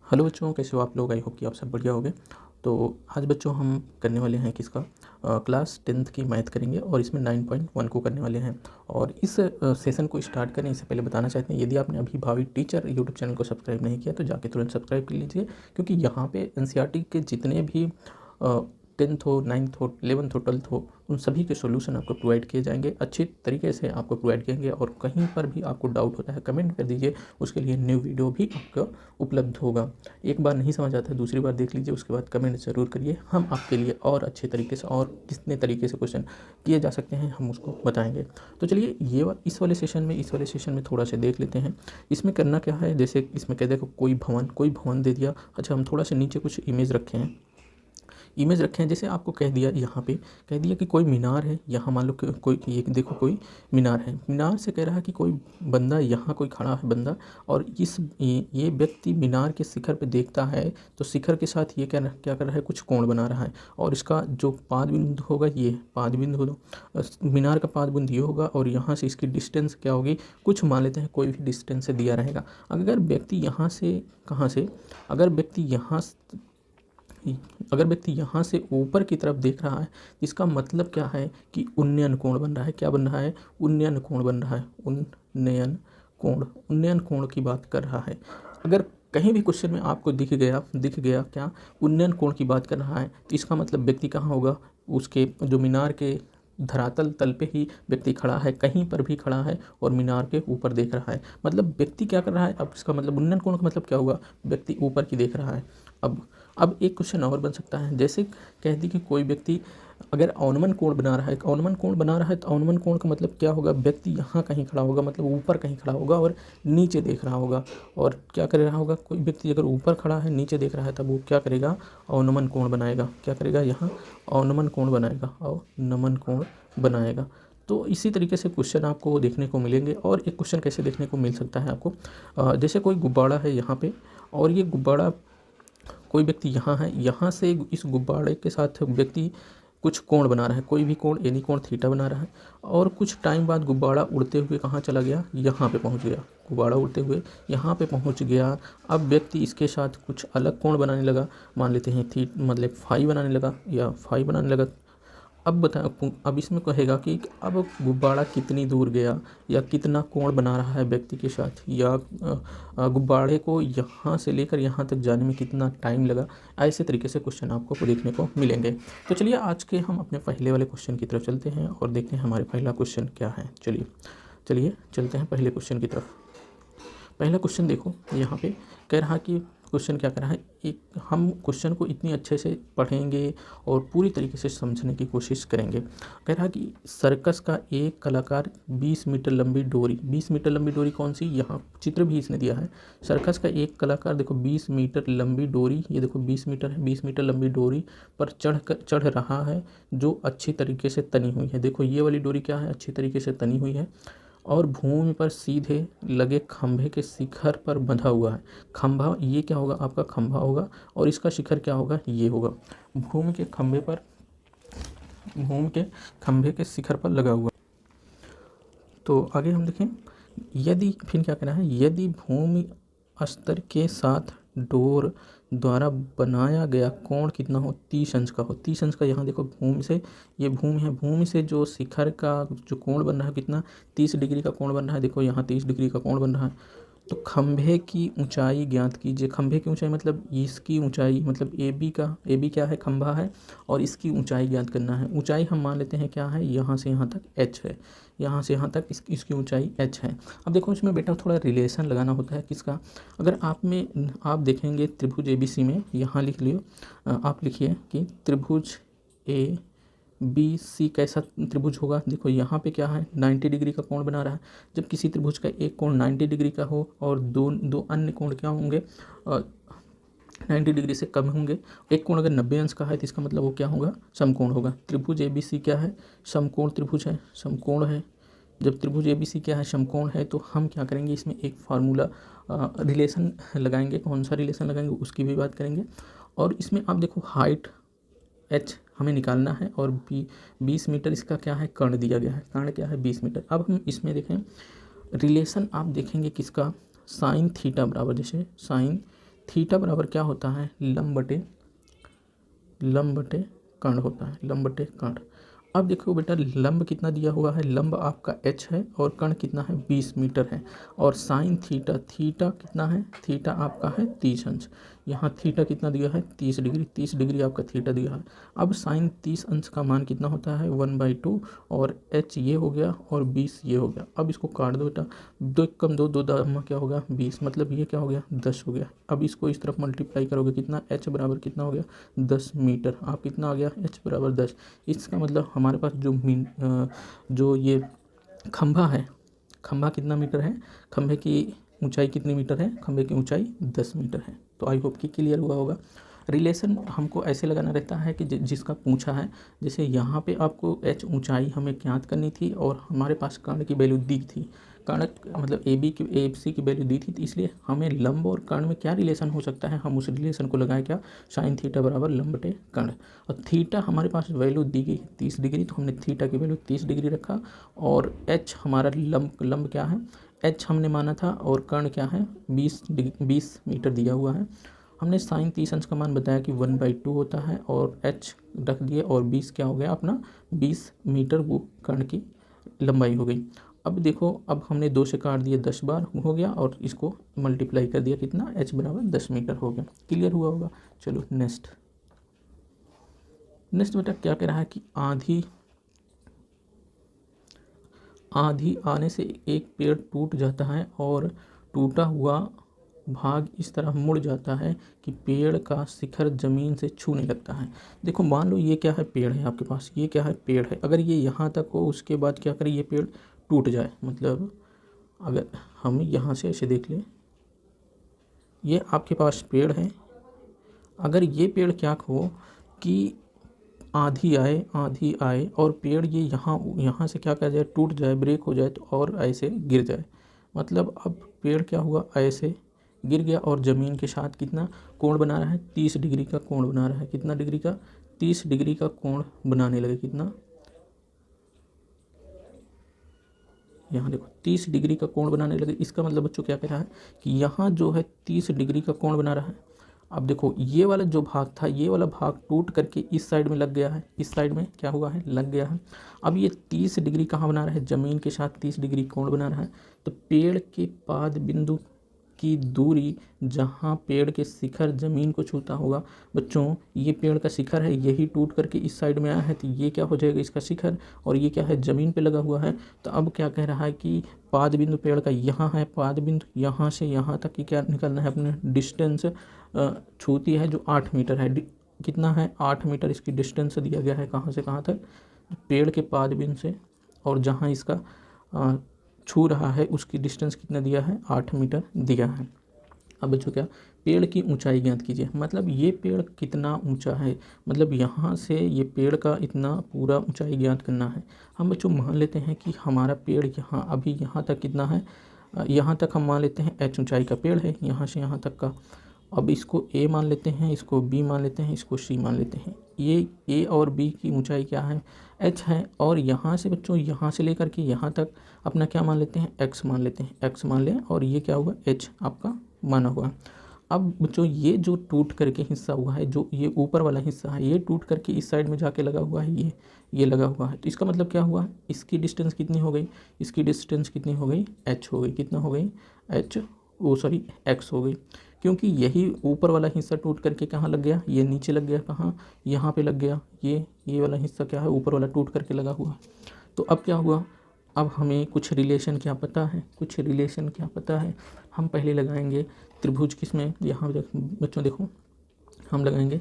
Hello बच्चों, कैसे हो आप लोग। आई होप कि आप सब बढ़िया होंगे। तो आज बच्चों हम करने वाले हैं किसका क्लास 10th की मैथ करेंगे और इसमें 9.1 को करने वाले हैं। और इस सेशन को स्टार्ट करने से पहले बताना चाहते हैं, यदि आपने अभी भावी टीचर यूट्यूब चैनल को सब्सक्राइब नहीं किया तो जाके तुरंत सब्सक्राइब कर लीजिए, क्योंकि यहाँ पे एनसीईआरटी के जितने भी 10th हो, 9th हो, 11th हो, 12th हो, उन सभी के सॉल्यूशन आपको प्रोवाइड किए जाएंगे, अच्छी तरीके से आपको प्रोवाइड करेंगे। और कहीं पर भी आपको डाउट होता है कमेंट कर दीजिए, उसके लिए न्यू वीडियो भी आपको उपलब्ध होगा। एक बार नहीं समझ आता है दूसरी बार देख लीजिए, उसके बाद कमेंट ज़रूर करिए। हम आपके लिए और अच्छे तरीके से और कितने तरीके से क्वेश्चन किए जा सकते हैं हम उसको बताएंगे। तो चलिए इस वाले सेशन में थोड़ा सा देख लेते हैं। इसमें करना क्या है, जैसे इसमें कह देखो कोई भवन दे दिया। अच्छा, हम थोड़ा सा नीचे कुछ इमेज रखे हैं। जैसे आपको कह दिया, यहाँ पे कह दिया कि कोई मीनार है। यहाँ मान लो कि कोई ये देखो कोई मीनार है। मीनार से कह रहा है कि कोई बंदा, यहाँ कोई खड़ा है बंदा, और ये व्यक्ति मीनार के शिखर पे देखता है, तो शिखर के साथ ये क्या कर रहा है, कुछ कोण बना रहा है। और इसका जो पाद बिंदु होगा, ये पाद बिंदु मीनार का पाद बिंदु ये होगा, और यहाँ से इसकी डिस्टेंस क्या होगी, कुछ मान लेते हैं कोई भी डिस्टेंस से दिया रहेगा। अगर व्यक्ति यहाँ से कहाँ से अगर व्यक्ति यहाँ से ऊपर की तरफ देख रहा है, इसका मतलब क्या है कि उन्नयन कोण बन रहा है। क्या बन रहा है, उन्नयन कोण बन रहा है। उन्नयन कोण की बात कर रहा है। अगर कहीं भी क्वेश्चन में आपको दिख गया क्या, उन्नयन कोण की बात कर रहा है, तो इसका मतलब व्यक्ति कहाँ होगा, उसके जो मीनार के धरातल तल पे ही व्यक्ति खड़ा है, कहीं पर भी खड़ा है और मीनार के ऊपर देख रहा है। मतलब व्यक्ति क्या कर रहा है, अब इसका मतलब उन्नयन कोण का मतलब क्या हुआ, व्यक्ति ऊपर की देख रहा है। अब एक क्वेश्चन और बन सकता है, जैसे कह दी कि कोई व्यक्ति अगर अवनमन कोण बना रहा है, तो अवनमन कोण का मतलब क्या होगा, व्यक्ति यहाँ कहीं खड़ा होगा, मतलब ऊपर कहीं खड़ा होगा और नीचे देख रहा होगा। और क्या कर रहा होगा, कोई व्यक्ति अगर ऊपर खड़ा है नीचे देख रहा है, तब वो क्या करेगा, अवनमन कोण बनाएगा। क्या करेगा, यहाँ अवनमन कोण बनाएगा। तो इसी तरीके से क्वेश्चन आपको देखने को मिलेंगे। और एक क्वेश्चन कैसे देखने को मिल सकता है आपको, जैसे कोई गुब्बारा है यहाँ पे, और ये गुब्बारा, कोई व्यक्ति यहाँ है, यहाँ से इस गुब्बारे के साथ व्यक्ति कुछ कोण बना रहा है, कोई भी कोण, एनी कोण थीटा बना रहा है। और कुछ टाइम बाद गुब्बारा उड़ते हुए कहाँ चला गया, यहाँ पे पहुँच गया। गुब्बारा उड़ते हुए यहाँ पे पहुँच गया। अब व्यक्ति इसके साथ कुछ अलग कोण बनाने लगा, मान लेते हैं मतलब फाई बनाने लगा या फाई बनाने लगा। अब इसमें कहेगा कि अब गुब्बारा कितनी दूर गया या कितना कोण बना रहा है व्यक्ति के साथ, या गुब्बारे को यहाँ से लेकर यहाँ तक जाने में कितना टाइम लगा। ऐसे तरीके से क्वेश्चन आपको देखने को मिलेंगे। तो चलिए आज के हम अपने पहले वाले क्वेश्चन की तरफ चलते हैं और देखते हैं हमारे पहला क्वेश्चन क्या है। चलिए चलते हैं पहले क्वेश्चन की तरफ। पहला क्वेश्चन देखो, यहाँ पे कह रहा कि क्वेश्चन क्या कर रहा है, एक हम क्वेश्चन को इतनी अच्छे से पढ़ेंगे और पूरी तरीके से समझने की कोशिश करेंगे। कह रहा कि सर्कस का एक कलाकार 20 मीटर लंबी डोरी, 20 मीटर लंबी डोरी कौन सी, यहाँ चित्र भी इसने दिया है। सर्कस का एक कलाकार देखो 20 मीटर लंबी डोरी, ये देखो 20 मीटर है, 20 मीटर लंबी डोरी पर चढ़ रहा है, जो अच्छी तरीके से तनी हुई है। देखो ये वाली डोरी क्या है, अच्छी तरीके से तनी हुई है, और भूमि पर सीधे लगे खंभे के शिखर पर बंधा हुआ है। खंभा ये क्या होगा, आपका खंभा होगा, और इसका शिखर क्या होगा, ये होगा। भूमि के खंभे के शिखर पर लगा हुआ। तो आगे हम देखें, यदि फिर क्या कहना है, यदि भूमि स्तर के साथ डोर द्वारा बनाया गया कोण कितना हो, 30 अंश का हो। 30 अंश का, यहाँ देखो भूमि से, ये भूमि है, भूमि से जो शिखर का जो कोण बन रहा है कितना, 30 डिग्री का कोण बन रहा है। देखो यहाँ 30 डिग्री का कोण बन रहा है। तो खंभे की ऊंचाई ज्ञात कीजिए। खंभे की ऊंचाई मतलब इसकी ऊंचाई, मतलब ए बी क्या है, खंभा है, और इसकी ऊंचाई ज्ञात करना है। ऊंचाई हम मान लेते हैं क्या है, यहाँ से यहाँ तक h है, यहाँ से यहाँ तक इसकी ऊंचाई h है। अब देखो इसमें बेटा थोड़ा रिलेशन लगाना होता है किसका, अगर आप देखेंगे त्रिभुज ABC में, यहाँ लिख लियो, आप लिखिए कि त्रिभुज ABC कैसा त्रिभुज होगा। देखो यहाँ पे क्या है, 90 डिग्री का कोण बना रहा है। जब किसी त्रिभुज का एक कोण 90 डिग्री का हो और दो अन्य कोण क्या होंगे, 90 डिग्री से कम होंगे। एक कोण अगर 90 अंश का है तो इसका मतलब वो क्या होगा, समकोण होगा। त्रिभुज ABC क्या है, समकोण त्रिभुज है, समकोण है। जब त्रिभुज ABC क्या है, समकोण है, तो हम क्या करेंगे, इसमें एक फार्मूला रिलेशन लगाएंगे। कौन सा रिलेशन लगाएंगे उसकी भी बात करेंगे। और इसमें आप देखो हाइट h हमें निकालना है, और 20 मीटर इसका क्या है, कर्ण दिया गया है। कर्ण क्या है, 20 मीटर। अब हम इसमें देखें रिलेशन, आप देखेंगे किसका, साइन थीटा बराबर, जैसे साइन थीटा बराबर क्या होता है, लंब बटे कर्ण होता है, लंब बटे कर्ण। अब देखो बेटा लंब कितना दिया हुआ है, लंब आपका h है और कर्ण कितना है 20 मीटर है। और साइन थीटा, थीटा कितना है, थीटा आपका है 30 अंश। यहाँ थीटा कितना दिया है 30 डिग्री, 30 डिग्री आपका थीटा दिया है। अब साइन 30 अंश का मान कितना होता है 1/2 और h ये हो गया और 20 ये हो गया। अब इसको काट दो बेटा, 2 कम 2, 2 दामा क्या होगा 20, मतलब ये क्या हो गया 10 हो गया। अब इसको इस तरफ मल्टीप्लाई करोगे कितना, h बराबर कितना हो गया 10 मीटर। आप कितना आ गया h बराबर 10। इसका मतलब हमारे पास जो ये खंभा है, खंभा कितना मीटर है, खंभे की ऊंचाई कितनी मीटर है, खंभे की ऊंचाई 10 मीटर है। तो आई होप कि क्लियर हुआ होगा। रिलेशन हमको ऐसे लगाना रहता है कि जिसका पूछा है, जैसे यहाँ पे आपको h ऊंचाई हमें ज्ञात करनी थी और हमारे पास कर्ण की वैल्यू दी थी, कर्ण मतलब ए सी की वैल्यू दी थी, तो इसलिए हमें लंब और कर्ण में क्या रिलेशन हो सकता है, हम उस रिलेशन को लगाएं क्या, साइन थीटा बराबर लंब बटे कर्ण। और थीटा हमारे पास वैल्यू दी गई 30 डिग्री, तो हमने थीटा की वैल्यू 30 डिग्री रखा। और h हमारा लंब क्या है, h हमने माना था, और कर्ण क्या है 20 मीटर दिया हुआ है। हमने साइन 30 अंश का मान बताया कि 1/2 होता है और h रख दिए, और 20 क्या हो गया अपना 20 मीटर वो कर्ण की लंबाई हो गई। अब देखो, अब हमने 2 से काट दिए 10 बार हो गया, और इसको मल्टीप्लाई कर दिया कितना, h बराबर 10 मीटर हो गया। क्लियर हुआ होगा। चलो नेक्स्ट बेटा क्या कह रहा है कि आंधी आने से एक पेड़ टूट जाता है और टूटा हुआ भाग इस तरह मुड़ जाता है कि पेड़ का शिखर जमीन से छूने लगता है। देखो मान लो ये क्या है, पेड़ है आपके पास, ये क्या है पेड़ है। अगर ये यहाँ तक हो, उसके बाद क्या करे, ये पेड़ टूट जाए, मतलब अगर हम यहाँ से ऐसे देख लें, ये आपके पास पेड़ है। अगर ये पेड़ क्या हो कि आंधी आए और पेड़ ये यहाँ से क्या कर जाए, टूट जाए, ब्रेक हो जाए, तो और ऐसे गिर जाए, मतलब अब पेड़ क्या हुआ, ऐसे गिर गया और ज़मीन के साथ कितना कोण बना रहा है, 30 डिग्री का कोण बना रहा है। कितना डिग्री का, 30 डिग्री का कोण बनाने लगे। कितना, यहाँ देखो 30 डिग्री का कोण बनाने लगे। इसका मतलब बच्चों क्या कह रहा है कि यहाँ जो है 30 डिग्री का कोण बना रहा है। अब देखो ये वाला जो भाग था, ये वाला भाग टूट करके इस साइड में लग गया है, इस साइड में क्या हुआ है, लग गया है। अब ये 30 डिग्री कहाँ बना रहा है, ज़मीन के साथ 30 डिग्री कोण बना रहा है। तो पेड़ के पाद बिंदु की दूरी जहाँ पेड़ के शिखर ज़मीन को छूता होगा, बच्चों ये पेड़ का शिखर है, यही टूट करके इस साइड में आया है, तो ये क्या हो जाएगा इसका शिखर, और ये क्या है ज़मीन पे लगा हुआ है। तो अब क्या कह रहा है कि पाद बिंदु पेड़ का यहाँ है, पाद बिंदु यहाँ से यहाँ तक की क्या निकलना है, अपने डिस्टेंस छूती है जो 8 मीटर है। कितना है 8 मीटर इसकी डिस्टेंस दिया गया है, कहाँ से कहाँ तक, पेड़ के पाद बिंदु से और जहाँ इसका छू रहा है उसकी डिस्टेंस कितना दिया है, 8 मीटर दिया है। अब बच्चों क्या, पेड़ की ऊंचाई ज्ञात कीजिए, मतलब ये पेड़ कितना ऊंचा है, मतलब यहाँ से ये पेड़ का इतना पूरा ऊंचाई ज्ञात करना है। हम बच्चों मान लेते हैं कि हमारा पेड़ यहाँ अभी यहाँ तक कितना है, यहाँ तक हम मान लेते हैं h ऊंचाई का पेड़ है, यहाँ से यहाँ तक का। अब इसको a मान लेते हैं, इसको b मान लेते हैं, इसको c मान लेते हैं। ये a और b की ऊंचाई क्या है, h है। और यहाँ से बच्चों, यहाँ से लेकर के यहाँ तक अपना क्या मान लेते हैं, x मान लेते हैं, x मान लें, और ये क्या हुआ h आपका माना हुआ। अब बच्चों ये जो टूट करके हिस्सा हुआ है, जो ये ऊपर वाला हिस्सा है, ये टूट करके इस साइड में जाके लगा हुआ है, ये लगा हुआ है। तो इसका मतलब क्या हुआ, इसकी डिस्टेंस कितनी हो गई, इसकी डिस्टेंस कितनी हो गई, h हो गई। कितना हो गई, x हो गई, क्योंकि यही ऊपर वाला हिस्सा टूट करके कहाँ लग गया, ये नीचे लग गया, कहाँ, यहाँ पे लग गया। ये वाला हिस्सा क्या है, ऊपर वाला टूट करके लगा हुआ। तो अब क्या हुआ, अब हमें कुछ रिलेशन क्या पता है, हम पहले लगाएंगे त्रिभुज किसमें, यहाँ बच्चों देखो हम लगाएंगे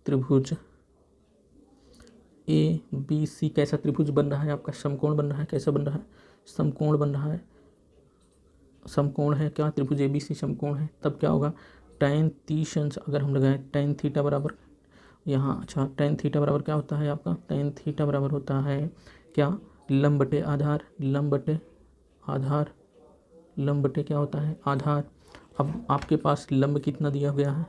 त्रिभुज ABC। कैसा त्रिभुज बन रहा है आपका, समकोण बन रहा है। कैसा बन रहा है, समकोण बन रहा है, समकोण है क्या, त्रिभुज ABC समकोण है। तब क्या होगा, tan 30 अंश अगर हम लगाएं, tan थीटा बराबर यहाँ, अच्छा tan थीटा बराबर क्या होता है आपका, tan थीटा बराबर होता है क्या, लंब बटे आधार, लंब बटे क्या होता है, आधार। अब आपके पास लंब कितना दिया गया है,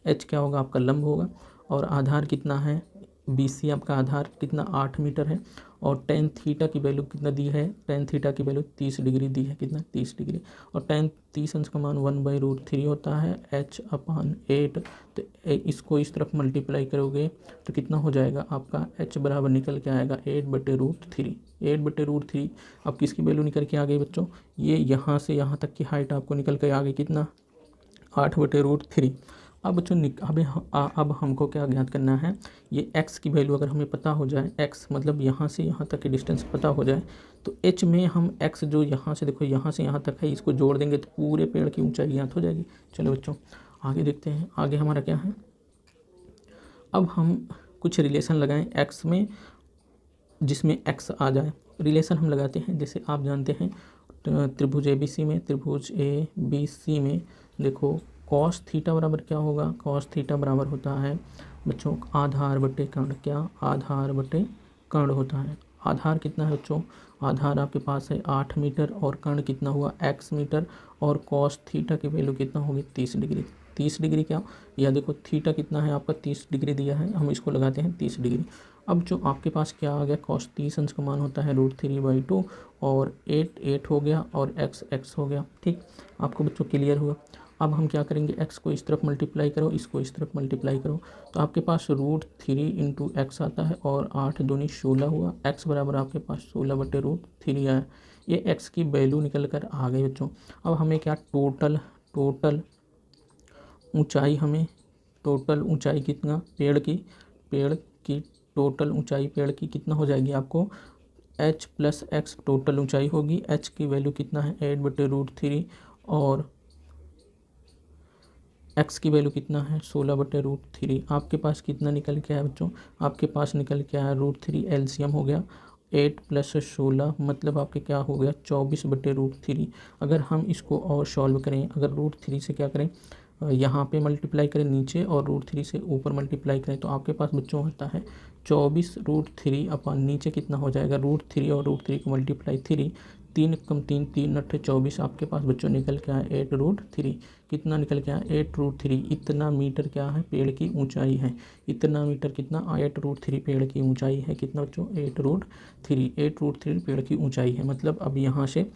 h क्या होगा आपका लंब होगा, और आधार कितना है BC आपका आधार कितना 8 मीटर है, और टेन थीटा की वैल्यू कितना दी है, टेन थीटा की वैल्यू 30 डिग्री दी है, कितना 30 डिग्री, और टेन 30 अंश का मान 1/√3 होता है h/8। तो इसको इस तरफ मल्टीप्लाई करोगे तो कितना हो जाएगा आपका, h बराबर निकल के आएगा 8/√3। 8/√3 अब किसकी वैल्यू निकल के आ गई बच्चों, ये यहाँ से यहाँ तक की हाइट आपको निकल के आ गई कितना, 8/√3। अब बच्चों अब हमको क्या ज्ञात करना है, ये x की वैल्यू अगर हमें पता हो जाए, x मतलब यहाँ से यहाँ तक की डिस्टेंस पता हो जाए, तो h में हम x जो यहाँ से देखो यहाँ से यहाँ तक है इसको जोड़ देंगे तो पूरे पेड़ की ऊंचाई ज्ञात हो जाएगी। चलो बच्चों आगे देखते हैं, आगे हमारा क्या है। अब हम कुछ रिलेशन लगाएं x में जिसमें x आ जाए। रिलेशन हम लगाते हैं, जैसे आप जानते हैं त्रिभुज ABC में, त्रिभुज ABC में देखो कॉस थीटा बराबर क्या होगा, कॉस थीटा बराबर होता है बच्चों आधार बटे कर्ण, क्या आधार बटे कर्ण होता है। आधार कितना है बच्चों, आधार आपके पास है 8 मीटर और कर्ण कितना हुआ x मीटर, और कॉस थीटा की वैल्यू कितना होगी 30 डिग्री। 30 डिग्री क्या, यह देखो थीटा कितना है आपका 30 डिग्री दिया है, हम इसको लगाते हैं 30 डिग्री। अब जो आपके पास क्या आ गया, कॉस 30 अंश का मान होता है √3/2 और 8 हो गया और x हो गया। ठीक, आपको बच्चों क्लियर हुआ। अब हम क्या करेंगे, x को इस तरफ मल्टीप्लाई करो, इसको इस तरफ मल्टीप्लाई करो, तो आपके पास √3 × x आता है और 8 दूनी 16 हुआ, x बराबर आपके पास 16/√3 आया। ये x की वैल्यू निकल कर आ गई बच्चों। अब हमें क्या टोटल ऊंचाई, हमें टोटल ऊंचाई कितना पेड़ की टोटल ऊंचाई पेड़ की कितना हो जाएगी आपको, h + x टोटल ऊंचाई होगी। h की वैल्यू कितना है 8/√3 और x की वैल्यू कितना है 16/√3। आपके पास कितना निकल के आया बच्चों, आपके पास निकल के आया √3, एलसीएम हो गया 8 + 16 मतलब आपके क्या हो गया 24/√3। अगर हम इसको और सॉल्व करें, अगर √3 से क्या करें, यहाँ पे मल्टीप्लाई करें नीचे और √3 से ऊपर मल्टीप्लाई करें, तो आपके पास बच्चों होता है 24√3 अपन नीचे कितना हो जाएगा, √3 और √3 को मल्टीप्लाई 3, 3 × 3 3 × 24, आपके पास बच्चों निकल के आया 8√3। कितना निकल के आया 8√3। इतना मीटर क्या है पेड़ की ऊंचाई है, इतना मीटर कितना 8√3 पेड़ की ऊंचाई है, कितना बच्चों 8√3 पेड़ की ऊंचाई है। मतलब अब यहाँ से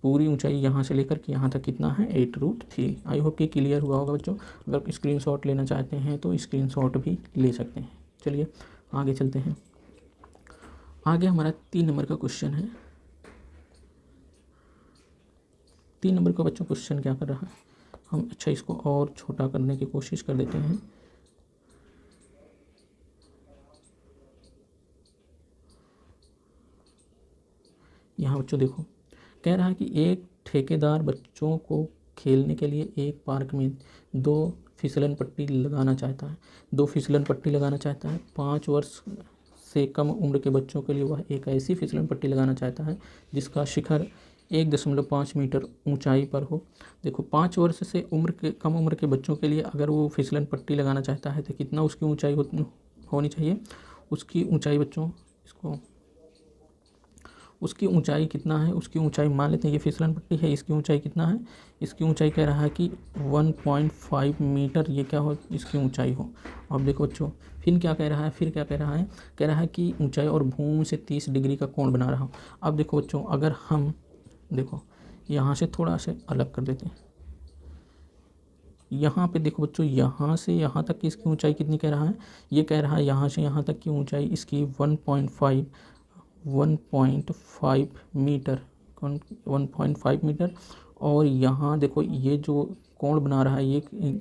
पूरी ऊंचाई यहाँ से लेकर के यहाँ तक कितना है 8√3। आई होप कि क्लियर हुआ होगा बच्चों। अगर स्क्रीनशॉट लेना चाहते हैं तो स्क्रीनशॉट भी ले सकते हैं। चलिए आगे चलते हैं। आगे हमारा 3 नंबर का क्वेश्चन है। 3 नंबर का बच्चों क्वेश्चन क्या कर रहा है, हम अच्छा इसको और छोटा करने की कोशिश कर देते हैं। यहाँ बच्चों देखो कह रहा है कि एक ठेकेदार बच्चों को खेलने के लिए एक पार्क में 2 फिसलन पट्टी लगाना चाहता है। 2 फिसलन पट्टी लगाना चाहता है। 5 वर्ष से कम उम्र के बच्चों के लिए वह एक ऐसी फिसलन पट्टी लगाना चाहता है जिसका शिखर 1.5 मीटर ऊंचाई पर हो। देखो 5 वर्ष से कम उम्र के बच्चों के लिए अगर वो फिसलन पट्टी लगाना चाहता है तो कितना उसकी ऊंचाई होनी चाहिए। उसकी ऊंचाई बच्चों उसकी ऊंचाई कितना है, उसकी ऊंचाई मान लेते हैं ये फिसलन पट्टी है, इसकी ऊंचाई कितना है, इसकी ऊंचाई कह रहा है कि 1.5 मीटर ये क्या हो इसकी ऊंचाई हो। अब देखो बच्चों फिर क्या कह रहा है, कह रहा है कि ऊंचाई और भूमि से 30 डिग्री का कोण बना रहा हूँ। अब देखो बच्चों अगर हम देखो यहाँ से थोड़ा से अलग कर देते हैं, यहाँ पे देखो बच्चों यहाँ से यहाँ तक की इसकी ऊंचाई कितनी कह रहा है, ये कह रहा है यहाँ से यहाँ तक की ऊंचाई इसकी 1.5 मीटर 1.5 मीटर। और यहाँ देखो ये जो कोण बना रहा है ये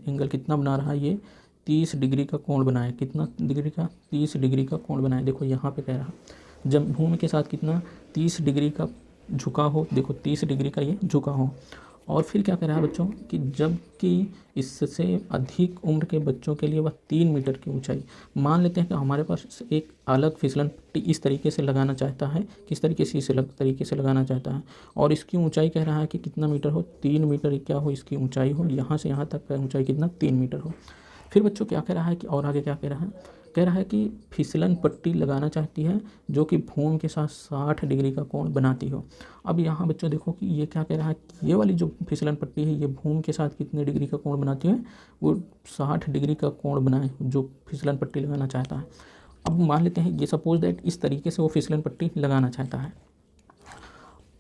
एंगल कितना बना रहा है, ये 30 डिग्री का कोण बनाया। कितना डिग्री का, 30 डिग्री का कोण बनाया। देखो यहाँ पे कह रहा है जब भूमि के साथ कितना 30 डिग्री का झुका हो, देखो 30 डिग्री का ये झुका हो। और फिर क्या कह रहा है बच्चों कि जबकि इससे अधिक उम्र के बच्चों के लिए वह 3 मीटर की ऊंचाई, मान लेते हैं कि हमारे पास एक अलग फिसलन पट्टी इस तरीके से लगाना चाहता है, किस तरीके से इस अलग तरीके से लगाना चाहता है, और इसकी ऊंचाई कह रहा है कि कितना मीटर हो, 3 मीटर क्या हो इसकी ऊंचाई हो, यहाँ से यहाँ तक का ऊंचाई कितना 3 मीटर हो। फिर बच्चों क्या कह रहा है कि और आगे क्या कह रहा है कि फिसलन पट्टी लगाना चाहती है जो कि भूमि के साथ 60 डिग्री का कोण बनाती हो। अब यहाँ बच्चों देखो कि ये क्या कह रहा है, ये वाली जो फिसलन पट्टी है ये भूमि के साथ कितने डिग्री का कोण बनाती है, वो 60 डिग्री का कोण बनाए जो फिसलन पट्टी लगाना चाहता है। अब मान लेते हैं ये सपोज दैट इस तरीके से वो फिसलन पट्टी लगाना चाहता है।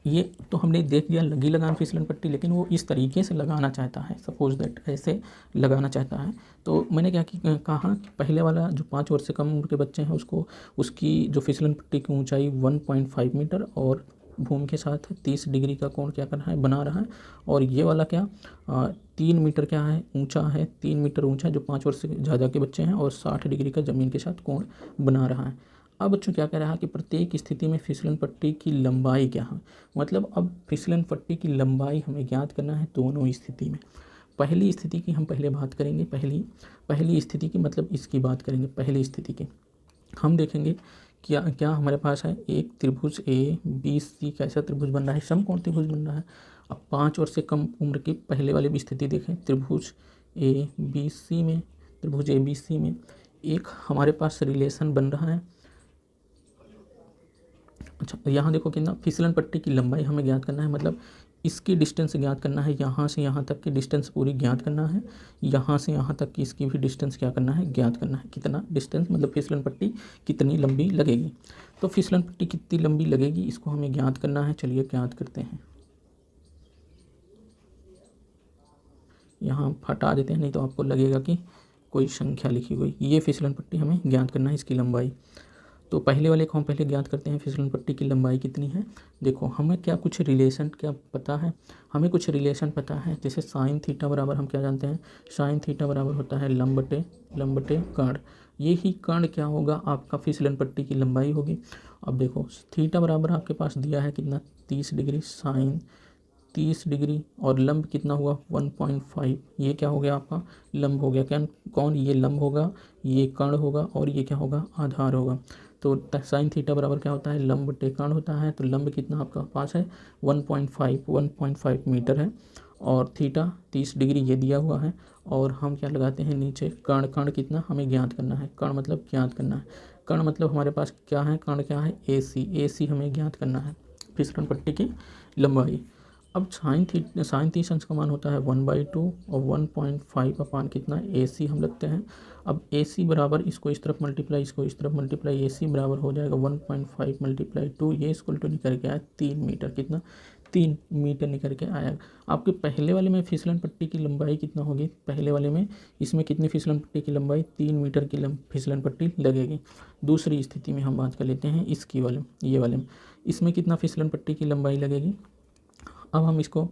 ये तो हमने देख लिया लगी लगान फिसलन पट्टी, लेकिन वो इस तरीके से लगाना चाहता है, सपोज दैट ऐसे लगाना चाहता है। तो मैंने क्या कहा कि पहले वाला जो 5 वर्ष से कम उम्र के बच्चे हैं उसको उसकी जो फिसलन पट्टी की ऊंचाई 1.5 मीटर और भूमि के साथ 30 डिग्री का कोण क्या कर रहा है, बना रहा है। और ये वाला क्या 3 मीटर क्या है, ऊंचा है, 3 मीटर ऊंचा जो 5 वर्ष से ज़्यादा के बच्चे हैं, और 60 डिग्री का ज़मीन के साथ कोण बना रहा है। अब बच्चों क्या कह रहा है कि प्रत्येक स्थिति में फिसलन पट्टी की लंबाई क्या है, मतलब अब फिसलन पट्टी की लंबाई हमें ज्ञात करना है दोनों स्थिति में। पहली स्थिति की हम पहले बात करेंगे, पहली स्थिति की मतलब इसकी बात करेंगे। पहली स्थिति की हम देखेंगे क्या क्या हमारे पास है, एक त्रिभुज ए बी सी कैसा त्रिभुज बन रहा है, समकोण त्रिभुज बन रहा है। अब 5 वर्ष से कम उम्र की पहले वाली भी स्थिति देखें, त्रिभुज ए बी सी में, त्रिभुज ए बी सी में एक हमारे पास रिलेशन बन रहा है। अच्छा यहाँ देखो कि ना फिसलन पट्टी की लंबाई हमें ज्ञात करना है, मतलब इसकी डिस्टेंस ज्ञात करना है, यहाँ से यहाँ तक की डिस्टेंस पूरी ज्ञात करना है, यहाँ से यहाँ तक की इसकी भी डिस्टेंस क्या करना है, ज्ञात करना है। कितना डिस्टेंस मतलब फिसलन पट्टी कितनी लंबी लगेगी। तो फिसलन पट्टी कितनी लंबी लगेगी इसको हमें ज्ञात करना है। चलिए ज्ञात करते हैं, यहाँ हटा देते हैं, नहीं तो आपको लगेगा कि कोई संख्या लिखी हुई। ये फिसलन पट्टी हमें ज्ञात करना है, इसकी लंबाई। तो पहले वाले को हम पहले ज्ञात करते हैं, फिसलन पट्टी की लंबाई कितनी है। देखो हमें क्या कुछ रिलेशन क्या पता है, हमें कुछ रिलेशन पता है। जैसे साइन थीटा बराबर हम क्या जानते हैं, साइन थीटा बराबर होता है लंब बटे कर्ण। ये ही कर्ण क्या होगा, आपका फिसलन पट्टी की लंबाई होगी। अब देखो थीटा बराबर आपके पास दिया है कितना, 30 डिग्री, साइन 30 डिग्री, और लंब कितना हुआ 1.5। ये क्या हो गया आपका, लंब हो गया। क्या कौन, ये लंब होगा, ये कर्ण होगा, और ये क्या होगा, आधार होगा। तो साइन थीटा बराबर क्या होता है, लंब बटे कर्ण होता है। तो लंब कितना आपका पास है 1.5 मीटर है, और थीटा 30 डिग्री ये दिया हुआ है। और हम क्या लगाते हैं नीचे, कर्ण कितना हमें ज्ञात करना है, कर्ण मतलब ज्ञात करना है। कर्ण मतलब हमारे पास क्या है, कर्ण क्या है AC हमें ज्ञात करना है, फिसलन पट्टी की लंबाई। अब साइन 30 अंश का मान होता है 1/2 और 1.5 अपान कितना AC हम लगते हैं। अब AC बराबर इसको इस तरफ मल्टीप्लाई, इसको इस तरफ मल्टीप्लाई, AC बराबर हो जाएगा 1.5 मल्टीप्लाई 2, ये इक्वल टू निकल के आया 3 मीटर। कितना, 3 मीटर निकल के आया। आपके पहले वाले में फिसलन पट्टी की लंबाई कितना होगी, पहले वाले में इसमें कितनी फिसलन पट्टी की लंबाई, 3 मीटर की फिसलन पट्टी लगेगी। दूसरी स्थिति में हम बात कर लेते हैं इसकी वाले, ये वाले में इसमें कितना फिसलन पट्टी की लंबाई लगेगी। अब हम इसको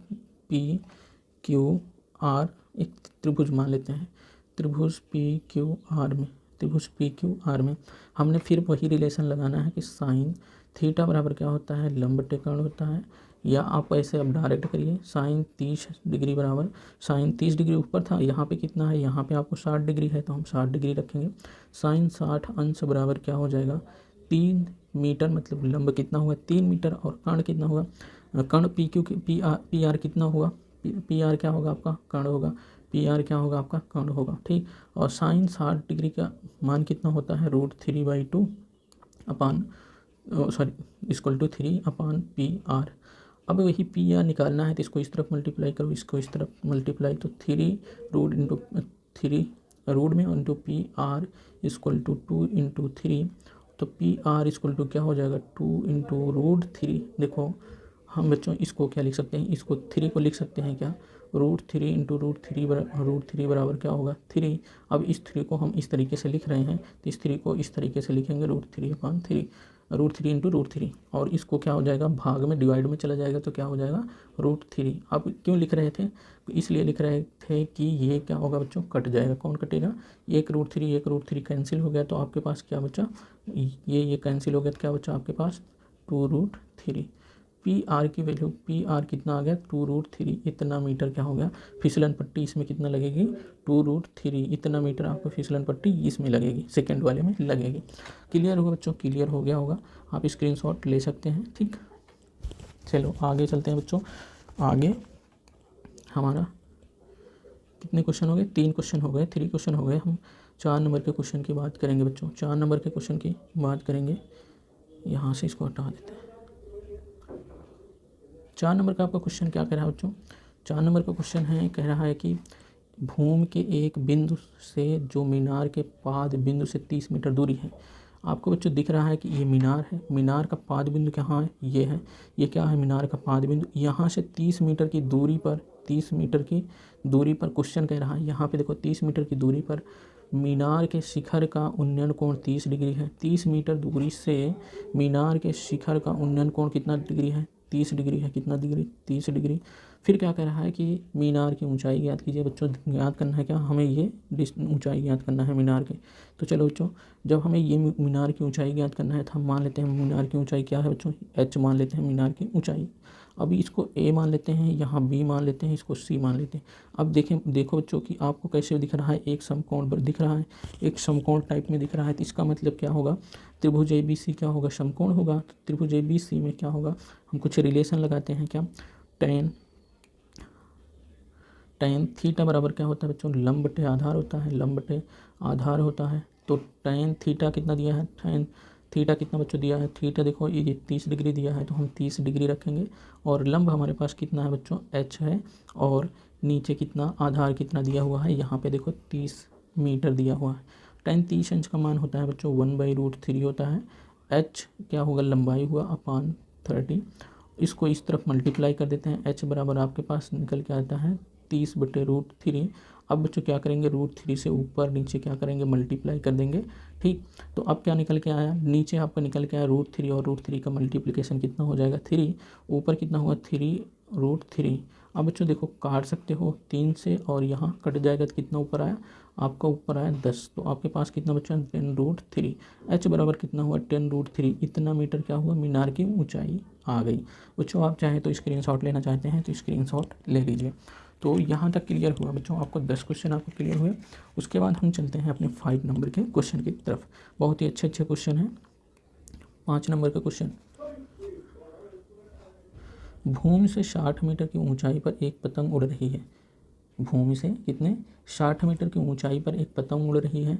PQR एक त्रिभुज मान लेते हैं, त्रिभुज PQR में हमने फिर वही रिलेशन लगाना है कि साइन थीटा बराबर क्या होता है, लंब बटे कर्ण होता है। या आप ऐसे अब डायरेक्ट करिए, साइन 30 डिग्री बराबर, साइन 30 डिग्री ऊपर था, यहाँ पे कितना है, यहाँ पे आपको 60 डिग्री है, तो हम 60 डिग्री रखेंगे। साइन 60 अंश बराबर क्या हो जाएगा 3 मीटर, मतलब लंब कितना हुआ 3 मीटर, और कर्ण कितना हुआ, कर्ण PR कितना हुआ, PR क्या होगा आपका, कर्ण होगा, PR क्या होगा आपका, कर्ण होगा। ठीक, और साइन 60 डिग्री का मान कितना होता है, √3/2 अपान इक्वल टू 3 अपान PR। अब वही PR निकालना है तो इसको इस तरफ मल्टीप्लाई करो, इसको इस तरफ मल्टीप्लाई, तो 3 रूट में into PR equal to 2 into 3, तो PR इक्वल टू क्या हो जाएगा 2 इंटू √3। देखो हम बच्चों इसको क्या लिख सकते हैं, इसको 3 को लिख सकते हैं क्या, √3 इंटू √3 बराबर क्या होगा 3। अब इस 3 को हम इस तरीके से लिख रहे हैं, तो इस 3 को इस तरीके से लिखेंगे √3/3, √3 इंटू √3, और इसको क्या हो जाएगा भाग में डिवाइड में चला जाएगा, तो क्या हो जाएगा √3। अब क्यों लिख रहे थे, इसलिए लिख रहे थे कि ये क्या होगा बच्चों, कट जाएगा। कौन कटेगा, एक √3 कैंसिल हो गया, तो आपके पास क्या बचा, ये कैंसिल हो गया, तो क्या बचा आपके पास 2√3। PR की वैल्यू, PR कितना आ गया 2√3, इतना मीटर क्या हो गया फिसलन पट्टी इसमें कितना लगेगी 2√3, इतना मीटर आपको फिसलन पट्टी इसमें लगेगी, सेकंड वाले में लगेगी। क्लियर होगा बच्चों, क्लियर हो गया होगा, आप स्क्रीनशॉट ले सकते हैं। ठीक, चलो आगे चलते हैं बच्चों। आगे हमारा कितने क्वेश्चन हो गए, 3 क्वेश्चन हो गए, 3 क्वेश्चन हो गए। हम 4 नंबर के क्वेश्चन की बात करेंगे बच्चों, 4 नंबर के क्वेश्चन की बात करेंगे। यहाँ से इसको हटा देते हैं। 4 नंबर का आपका क्वेश्चन क्या कह रहा है बच्चों, 4 नंबर का क्वेश्चन है, कह रहा है कि भूमि के एक बिंदु से जो मीनार के पाद बिंदु से 30 मीटर दूरी है। आपको बच्चों दिख रहा है कि ये मीनार है, मीनार का पाद बिंदु कहाँ है, ये है, ये क्या है मीनार का पाद बिंदु। यहाँ से 30 मीटर की दूरी पर, 30 मीटर की दूरी पर क्वेश्चन कह रहा है, यहाँ पे देखो 30 मीटर की दूरी पर मीनार के शिखर का उन्नयन कोण 30 डिग्री है। 30 मीटर दूरी से मीनार के शिखर का उन्नयन कोण कितना डिग्री है, 30 डिग्री है। कितना डिग्री, 30 डिग्री। फिर क्या कह रहा है कि मीनार की ऊंचाई ज्ञात कीजिए। बच्चों ज्ञात करना है क्या, हमें ये ऊंचाई ज्ञात करना है मीनार की। तो चलो बच्चों, जब हमें ये मीनार की ऊंचाई ज्ञात करना है तो हम मान लेते हैं मीनार की ऊंचाई क्या है बच्चों, h मान लेते हैं मीनार की ऊंचाई। अभी इसको a मान लेते हैं, यहाँ b मान लेते हैं, इसको c मान लेते हैं। अब देखो बच्चों कि आपको कैसे दिख रहा है, एक समकोण दिख रहा है, एक समकोण टाइप में दिख रहा है। तो इसका मतलब क्या होगा, त्रिभुज ABC क्या होगा, समकोण होगा। तो त्रिभुज ABC में क्या होगा, हम कुछ रिलेशन लगाते हैं क्या, tan थीटा बराबर क्या होता है बच्चों, लंब बटे आधार होता है, लंब बटे आधार होता है। तो tan थीटा कितना दिया है, tan थीटा कितना बच्चों दिया है, थीटा देखो ये 30 डिग्री दिया है तो हम 30 डिग्री रखेंगे। और लंब हमारे पास कितना है बच्चों, h है। और नीचे कितना आधार कितना दिया हुआ है, यहाँ पे देखो 30 मीटर दिया हुआ है। tan 30 अंश का मान होता है बच्चों 1/√3 होता है। h क्या होगा, लंबाई हुआ अपान 30। इसको इस तरफ मल्टीप्लाई कर देते हैं, h बराबर आपके पास निकल के आता है 30/√3। अब बच्चों क्या करेंगे, √3 से ऊपर नीचे क्या करेंगे, मल्टीप्लाई कर देंगे। ठीक, तो अब क्या निकल के आया, नीचे आपका निकल के आया √3 और √3 का मल्टीप्लिकेशन कितना हो जाएगा 3, ऊपर कितना होगा 3√3। अब बच्चों देखो काट सकते हो 3 से और यहाँ कट जाएगा तो कितना ऊपर आया, आपका ऊपर आया 10। तो आपके पास कितना बच्चा 10√3। h बराबर कितना हुआ 10√3। इतना मीटर क्या हुआ, मीनार की ऊंचाई आ गई। बच्चों आप चाहें तो स्क्रीनशॉट लेना चाहते हैं तो स्क्रीनशॉट ले लीजिए। तो यहाँ तक क्लियर हुआ बच्चों, आपको 10 क्वेश्चन आपको क्लियर हुए। उसके बाद हम चलते हैं अपने 5 नंबर के क्वेश्चन की तरफ। बहुत ही अच्छे क्वेश्चन हैं। 5 नंबर का क्वेश्चन, भूमि से 60 मीटर की ऊंचाई पर एक पतंग उड़ रही है। भूमि से कितने, 60 मीटर की ऊंचाई पर एक पतंग उड़ रही है।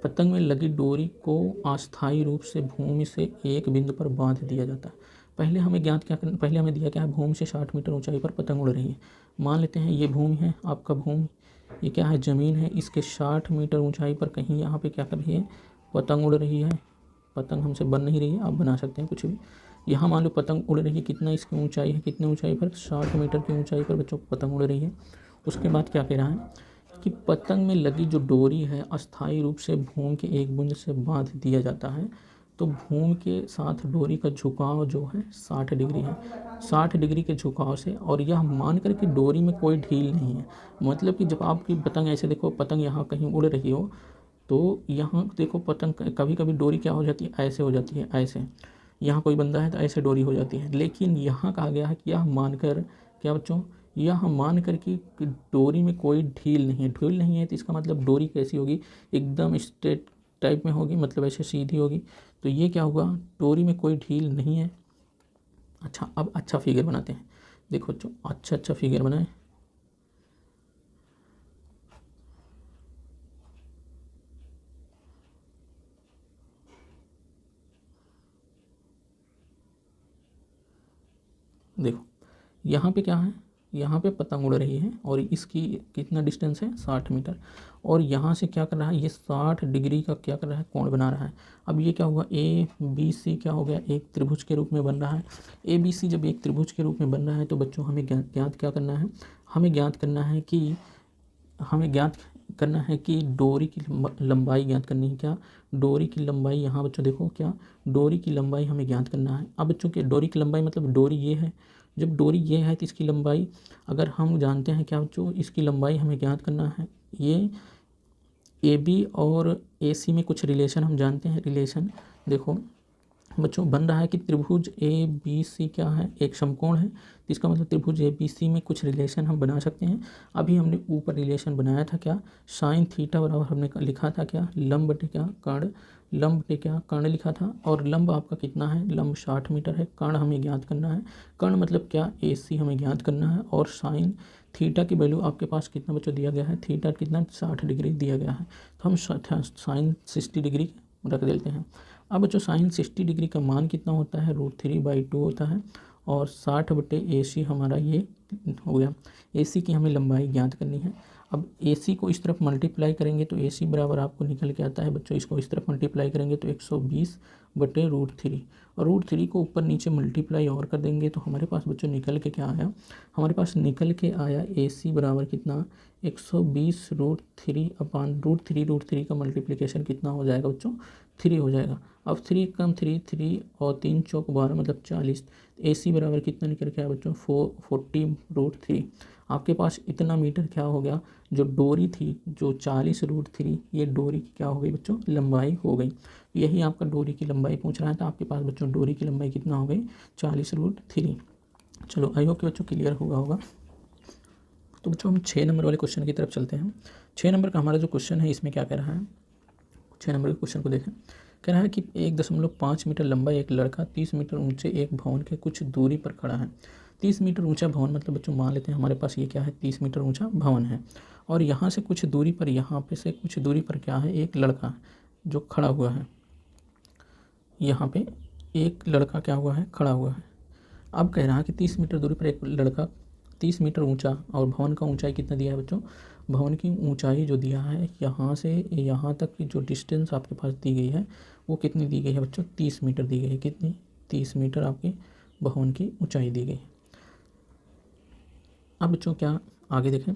पतंग में लगी डोरी को अस्थायी रूप से भूमि से एक बिंदु पर बांध दिया जाता है। पहले हमें ज्ञात क्या करना, पहले हमें दिया क्या है, भूमि से 60 मीटर ऊंचाई पर पतंग उड़ रही है। मान लेते हैं ये भूमि है, आपका भूमि, ये क्या है, ज़मीन है। इसके 60 मीटर ऊंचाई पर कहीं यहाँ पे क्या कर रही है, पतंग उड़ रही है। पतंग हमसे बन नहीं रही है, आप बना सकते हैं कुछ भी। यहाँ मान लो पतंग उड़ रही है, कितना इसकी ऊंचाई है, कितनी ऊंचाई पर, 60 मीटर की ऊंचाई पर बच्चों पतंग उड़ रही है। उसके बाद क्या कह रहा है कि पतंग में लगी जो डोरी है अस्थायी रूप से भूमि के एक बूंद से बांध दिया जाता है। तो भूमि के साथ डोरी का झुकाव जो है 60 डिग्री है। 60 डिग्री के झुकाव से, और यह मानकर कि डोरी में कोई ढील नहीं है। मतलब कि जब आपकी पतंग ऐसे देखो, पतंग यहाँ कहीं उड़ रही हो तो यहाँ देखो पतंग कभी कभी डोरी क्या हो जाती है, ऐसे हो जाती है, ऐसे। यहाँ कोई बंदा है तो ऐसे डोरी हो जाती है। लेकिन यहाँ कहा गया है कि यह मानकर, क्या बच्चों, यह मान कर कि डोरी में कोई ढील नहीं है। ढील नहीं है तो इसका मतलब डोरी कैसी होगी, एकदम स्ट्रेट टाइप में होगी, मतलब ऐसे सीधी होगी। तो ये क्या हुआ, डोरी में कोई ढील नहीं है। अच्छा, अब अच्छा फिगर बनाते हैं। देखो बच्चों, अच्छा फिगर बनाए। देखो यहाँ पे क्या है, यहाँ पे पतंग उड़ रही है और इसकी कितना डिस्टेंस है, 60 मीटर। और यहाँ से क्या कर रहा है, ये 60 डिग्री का क्या कर रहा है, कोण बना रहा है। अब ये क्या हुआ, ABC क्या हो गया, एक त्रिभुज के रूप में बन रहा है। ABC जब एक त्रिभुज के रूप में बन रहा है तो बच्चों हमें ज्ञात क्या करना है, हमें ज्ञात करना है कि डोरी की लंबाई ज्ञात करनी है। क्या, डोरी की लंबाई, यहाँ बच्चों देखो क्या, डोरी की लंबाई हमें ज्ञात करना है। अब बच्चों के डोरी की लंबाई मतलब डोरी ये है, जब डोरी ये है तो इसकी लंबाई, अगर हम जानते हैं क्या बच्चों, इसकी लंबाई हमें ज्ञात करना है। ये AB और AC में कुछ रिलेशन हम जानते हैं। रिलेशन देखो बच्चों, बन रहा है कि त्रिभुज ABC क्या है, एक समकोण है। तो इसका मतलब त्रिभुज ABC में कुछ रिलेशन हम बना सकते हैं। अभी हमने ऊपर रिलेशन बनाया था क्या, साइन थीटा बराबर हमने लिखा था क्या, लंब बटे क्या, कर्ण, लंब बटे क्या, कर्ण लिखा था। और लंब आपका कितना है, लंब 60 मीटर है। कर्ण हमें ज्ञात करना है, कर्ण मतलब क्या, AC हमें ज्ञात करना है। और साइन थीटा की वैल्यू आपके पास कितना बच्चों दिया गया है, थीटा कितना 60 डिग्री दिया गया है। तो हम साइन 60 डिग्री रख देते हैं। अब बच्चों साइन 60 डिग्री का मान कितना होता है, √3/2 होता है। और 60 बटे AC हमारा ये हो गया। AC की हमें लंबाई ज्ञात करनी है। अब AC को इस तरफ मल्टीप्लाई करेंगे तो AC बराबर आपको निकल के आता है बच्चों, इसको इस तरफ मल्टीप्लाई करेंगे तो 120/√3, और √3 को ऊपर नीचे मल्टीप्लाई और कर देंगे तो हमारे पास बच्चों निकल के क्या आया, हमारे पास निकल के आया AC बराबर कितना, 120√3 का मल्टीप्लिकेशन कितना हो जाएगा बच्चों, 3 हो जाएगा। अब 3 कम 3 और 3 चौक 12 मतलब 40। AC बराबर कितना निकल के आया बच्चों, 40√3। आपके पास इतना मीटर क्या हो गया, जो डोरी थी जो 40√3, ये डोरी की क्या हो गई बच्चों, लंबाई हो गई। यही आपका डोरी की लंबाई पूछ रहा है, तो आपके पास बच्चों डोरी की लंबाई कितना हो गई, 40√3। चलो आई होप कि बच्चों क्लियर होगा। तो बच्चों हम 6 नंबर वाले क्वेश्चन की तरफ चलते हैं। 6 नंबर का हमारा जो क्वेश्चन है इसमें क्या कह रहा है, 6 नंबर के क्वेश्चन को देखें। कह रहा है कि 1.5 मीटर लंबा एक लड़का 30 मीटर ऊंचे एक भवन के कुछ दूरी पर खड़ा है। 30 मीटर ऊंचा भवन मतलब बच्चों मान लेते हैं हमारे पास ये क्या है, 30 मीटर ऊंचा भवन है, और यहाँ से कुछ दूरी पर, यहाँ पे से कुछ दूरी पर क्या है, एक लड़का जो खड़ा हुआ है। यहाँ पे एक लड़का क्या हुआ है, खड़ा हुआ है। अब कह रहा है कि 30 मीटर दूरी पर एक लड़का 30 मीटर ऊंचा, और भवन का ऊंचाई कितना दिया है बच्चों, भवन की ऊंचाई जो दिया है यहाँ से यहाँ तक की जो डिस्टेंस आपके पास दी गई है वो कितनी दी गई है बच्चों, 30 मीटर दी गई है। कितनी, 30 मीटर आपकी भवन की ऊंचाई दी गई है। अब बच्चों क्या आगे देखें,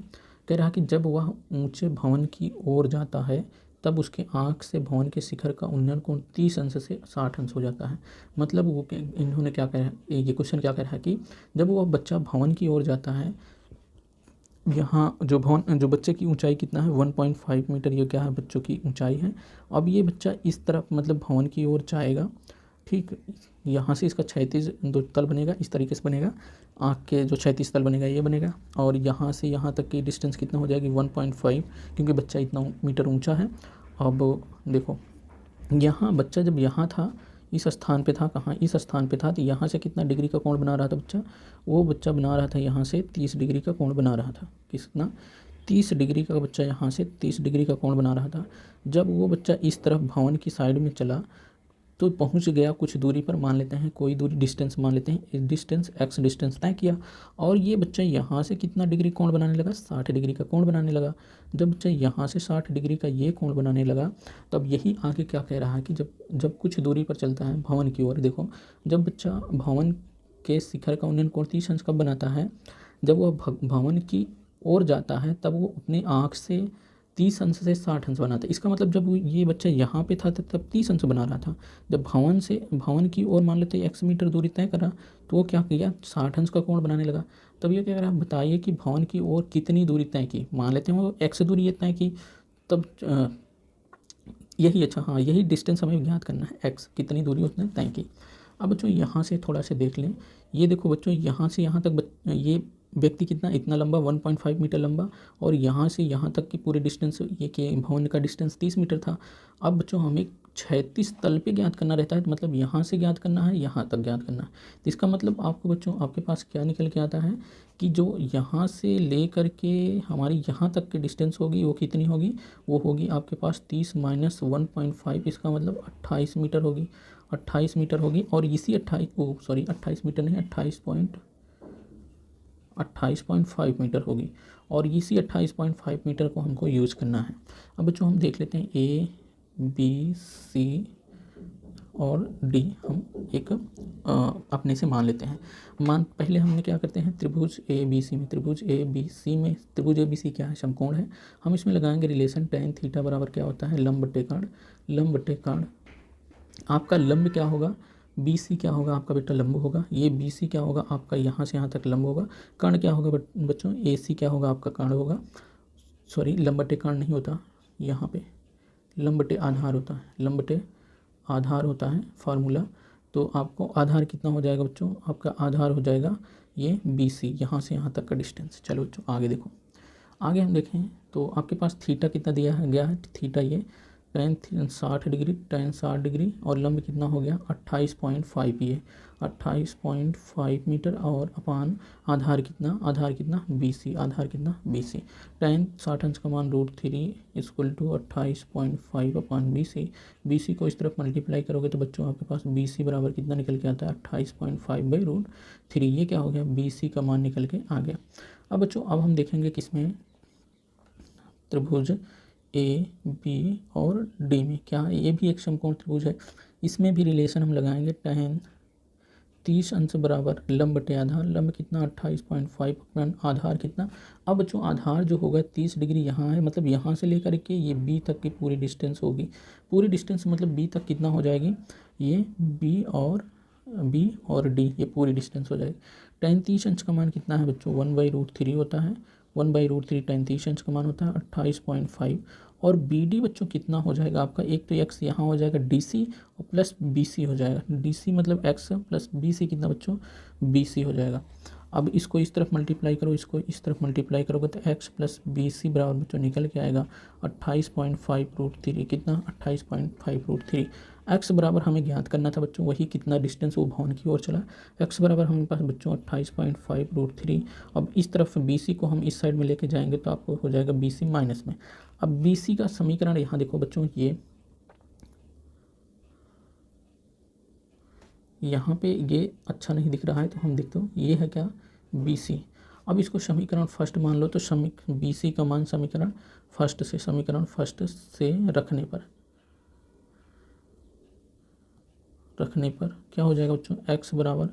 कह रहा है कि जब वह ऊंचे भवन की ओर जाता है तब उसके आँख से भवन के शिखर का उन्नयन कोण 30 अंश से 60 अंश हो जाता है। मतलब वो इन्होंने क्या कहा, ये क्वेश्चन क्या कह रहा है कि जब वह बच्चा भवन की ओर जाता है, यहाँ जो बच्चे की ऊंचाई कितना है, 1.5 मीटर, ये क्या है बच्चों की ऊंचाई है। अब ये बच्चा इस तरफ मतलब भवन की ओर जाएगा, ठीक, यहाँ से इसका 36 दो तल बनेगा, इस तरीके से बनेगा, आँख के जो 36 तल बनेगा ये बनेगा, और यहाँ से यहाँ तक की डिस्टेंस कितना हो जाएगी, 1.5, क्योंकि बच्चा इतना मीटर ऊंचा है। अब देखो यहाँ बच्चा जब यहाँ था, इस स्थान पे था, कहाँ, इस स्थान पे था, तो यहाँ से कितना डिग्री का कोण बना रहा था बच्चा, वो बच्चा बना रहा था यहाँ से 30 डिग्री का कोण बना रहा था। कितना, 30 डिग्री का बच्चा यहाँ से 30 डिग्री का कोण बना रहा था। जब वो बच्चा इस तरफ भवन की साइड में चला तो पहुंच गया कुछ दूरी पर, मान लेते हैं कोई दूरी डिस्टेंस मान लेते हैं, इस डिस्टेंस x डिस्टेंस तय किया, और ये बच्चा यहाँ से कितना डिग्री कोण बनाने लगा, 60 डिग्री का कोण बनाने लगा। जब बच्चा यहाँ से 60 डिग्री का ये कोण बनाने लगा, तब यही आगे क्या कह रहा है कि जब कुछ दूरी पर चलता है भवन की ओर, देखो जब बच्चा भवन के शिखर का उन्नयन कोण 30 अंश कब बनाता है, जब वह भवन की ओर जाता है तब वो अपने आँख से 30 अंश से 60 अंश बनाता है। इसका मतलब जब ये बच्चा यहाँ पे था तब 30 अंश बना रहा था, जब भवन की ओर मान लेते 1 मीटर दूरी तय करा तो वो क्या किया, 60 अंश का कोण बनाने लगा। तब ये क्या कह रहा है, बताइए कि भवन की ओर कितनी दूरी तय की, मान लेते हैं वो x दूरी तय की, तब यही अच्छा हाँ यही डिस्टेंस हमें ज्ञात करना है, x कितनी दूरी उसने तय की। अब बच्चों यहाँ से थोड़ा सा देख लें, ये देखो बच्चों यहाँ से यहाँ तक ये व्यक्ति कितना, इतना लंबा 1.5 मीटर लंबा, और यहाँ से यहाँ तक की पूरी डिस्टेंस, ये कि भवन का डिस्टेंस 30 मीटर था। अब बच्चों हमें 36 तल पे ज्ञात करना रहता है, तो मतलब यहाँ से ज्ञात करना है, यहाँ तक ज्ञात करना है। तो इसका मतलब आपको बच्चों आपके पास क्या निकल के आता है कि जो यहाँ से ले कर के हमारी यहाँ तक की डिस्टेंस होगी वो कितनी होगी, वो होगी आपके पास 30 - 1.5, इसका मतलब 28 मीटर होगी, 28 मीटर होगी। और इसी 28 मीटर नहीं, 28.5 मीटर होगी, और इसी 28.5 मीटर को हमको यूज़ करना है। अब बच्चों हम देख लेते हैं A, B, C और D हम एक अपने से मान लेते हैं। पहले हमने क्या करते हैं, त्रिभुज ABC में, त्रिभुज ABC क्या है, समकोण है। हम इसमें लगाएंगे रिलेशन tan थीटा बराबर क्या होता है, लंब बटे कर्ण। आपका लंब क्या होगा, BC क्या होगा आपका बेटा, लंब होगा। ये BC क्या होगा आपका, यहाँ से यहाँ तक लंब होगा। कर्ण क्या होगा बच्चों, AC क्या होगा आपका, कर्ण होगा। सॉरी, लंब बटे कर्ण नहीं होता, यहाँ पे लंब बटे आधार होता है, लंब बटे आधार होता है फार्मूला। तो आपको आधार कितना हो जाएगा बच्चों, आपका आधार हो जाएगा ये BC, यहाँ से यहाँ तक का डिस्टेंस। चलो बच्चों आगे देखो, आगे हम देखें तो आपके पास थीटा कितना दिया है गया है, थीटा ये टेन 60 डिग्री, टेन 60 डिग्री और लंब कितना हो गया 28.5 ये 28.5 मीटर और अपान आधार कितना, आधार कितना BC, आधार कितना BC। टेन 60 अंश का मान √3 equal to 28.5 upon BC। BC को इस तरफ मल्टीप्लाई करोगे तो बच्चों आपके पास BC बराबर कितना निकल के आता है 28.5/√3। ये क्या हो गया BC का मान निकल के आ गया। अब बच्चों अब हम देखेंगे किसमें, त्रिभुज AB और D में। क्या ये भी एक समकोण त्रिभुज है, इसमें भी रिलेशन हम लगाएंगे tan 30 अंश बराबर लंब बटे आधार। लंब कितना 28.5 आधार कितना। अब बच्चों आधार जो होगा 30 डिग्री यहाँ है, मतलब यहाँ से लेकर के ये B तक की पूरी डिस्टेंस होगी। पूरी डिस्टेंस मतलब B तक कितना हो जाएगी, ये B और D ये पूरी डिस्टेंस हो जाएगी। tan 30 अंश का मान कितना है बच्चों 1/√3 होता है। 1/√3 tan 30 अंश का मान होता है 28.5। और BD बच्चों कितना हो जाएगा आपका, एक तो x यहाँ हो जाएगा DC और प्लस BC हो जाएगा। DC मतलब x प्लस BC कितना बच्चों BC हो जाएगा। अब इसको इस तरफ मल्टीप्लाई करो, इसको इस तरफ मल्टीप्लाई करोगे तो x प्लस BC बराबर बच्चों निकल के आएगा 28.5√3 कितना 28.5√3। x बराबर हमें ज्ञात करना था बच्चों, वही कितना डिस्टेंस वो भवन की ओर चला। x बराबर हमारे पास बच्चों 28.5√3। अब इस तरफ BC को हम इस साइड में लेके जाएंगे तो आपको हो जाएगा BC माइनस में। अब BC का समीकरण यहाँ देखो बच्चों, ये यहाँ पे ये अच्छा नहीं दिख रहा है तो हम देखते हो ये है क्या BC। अब इसको समीकरण फर्स्ट मान लो तो BC का मान समीकरण फर्स्ट से रखने पर क्या हो जाएगा बच्चों, x बराबर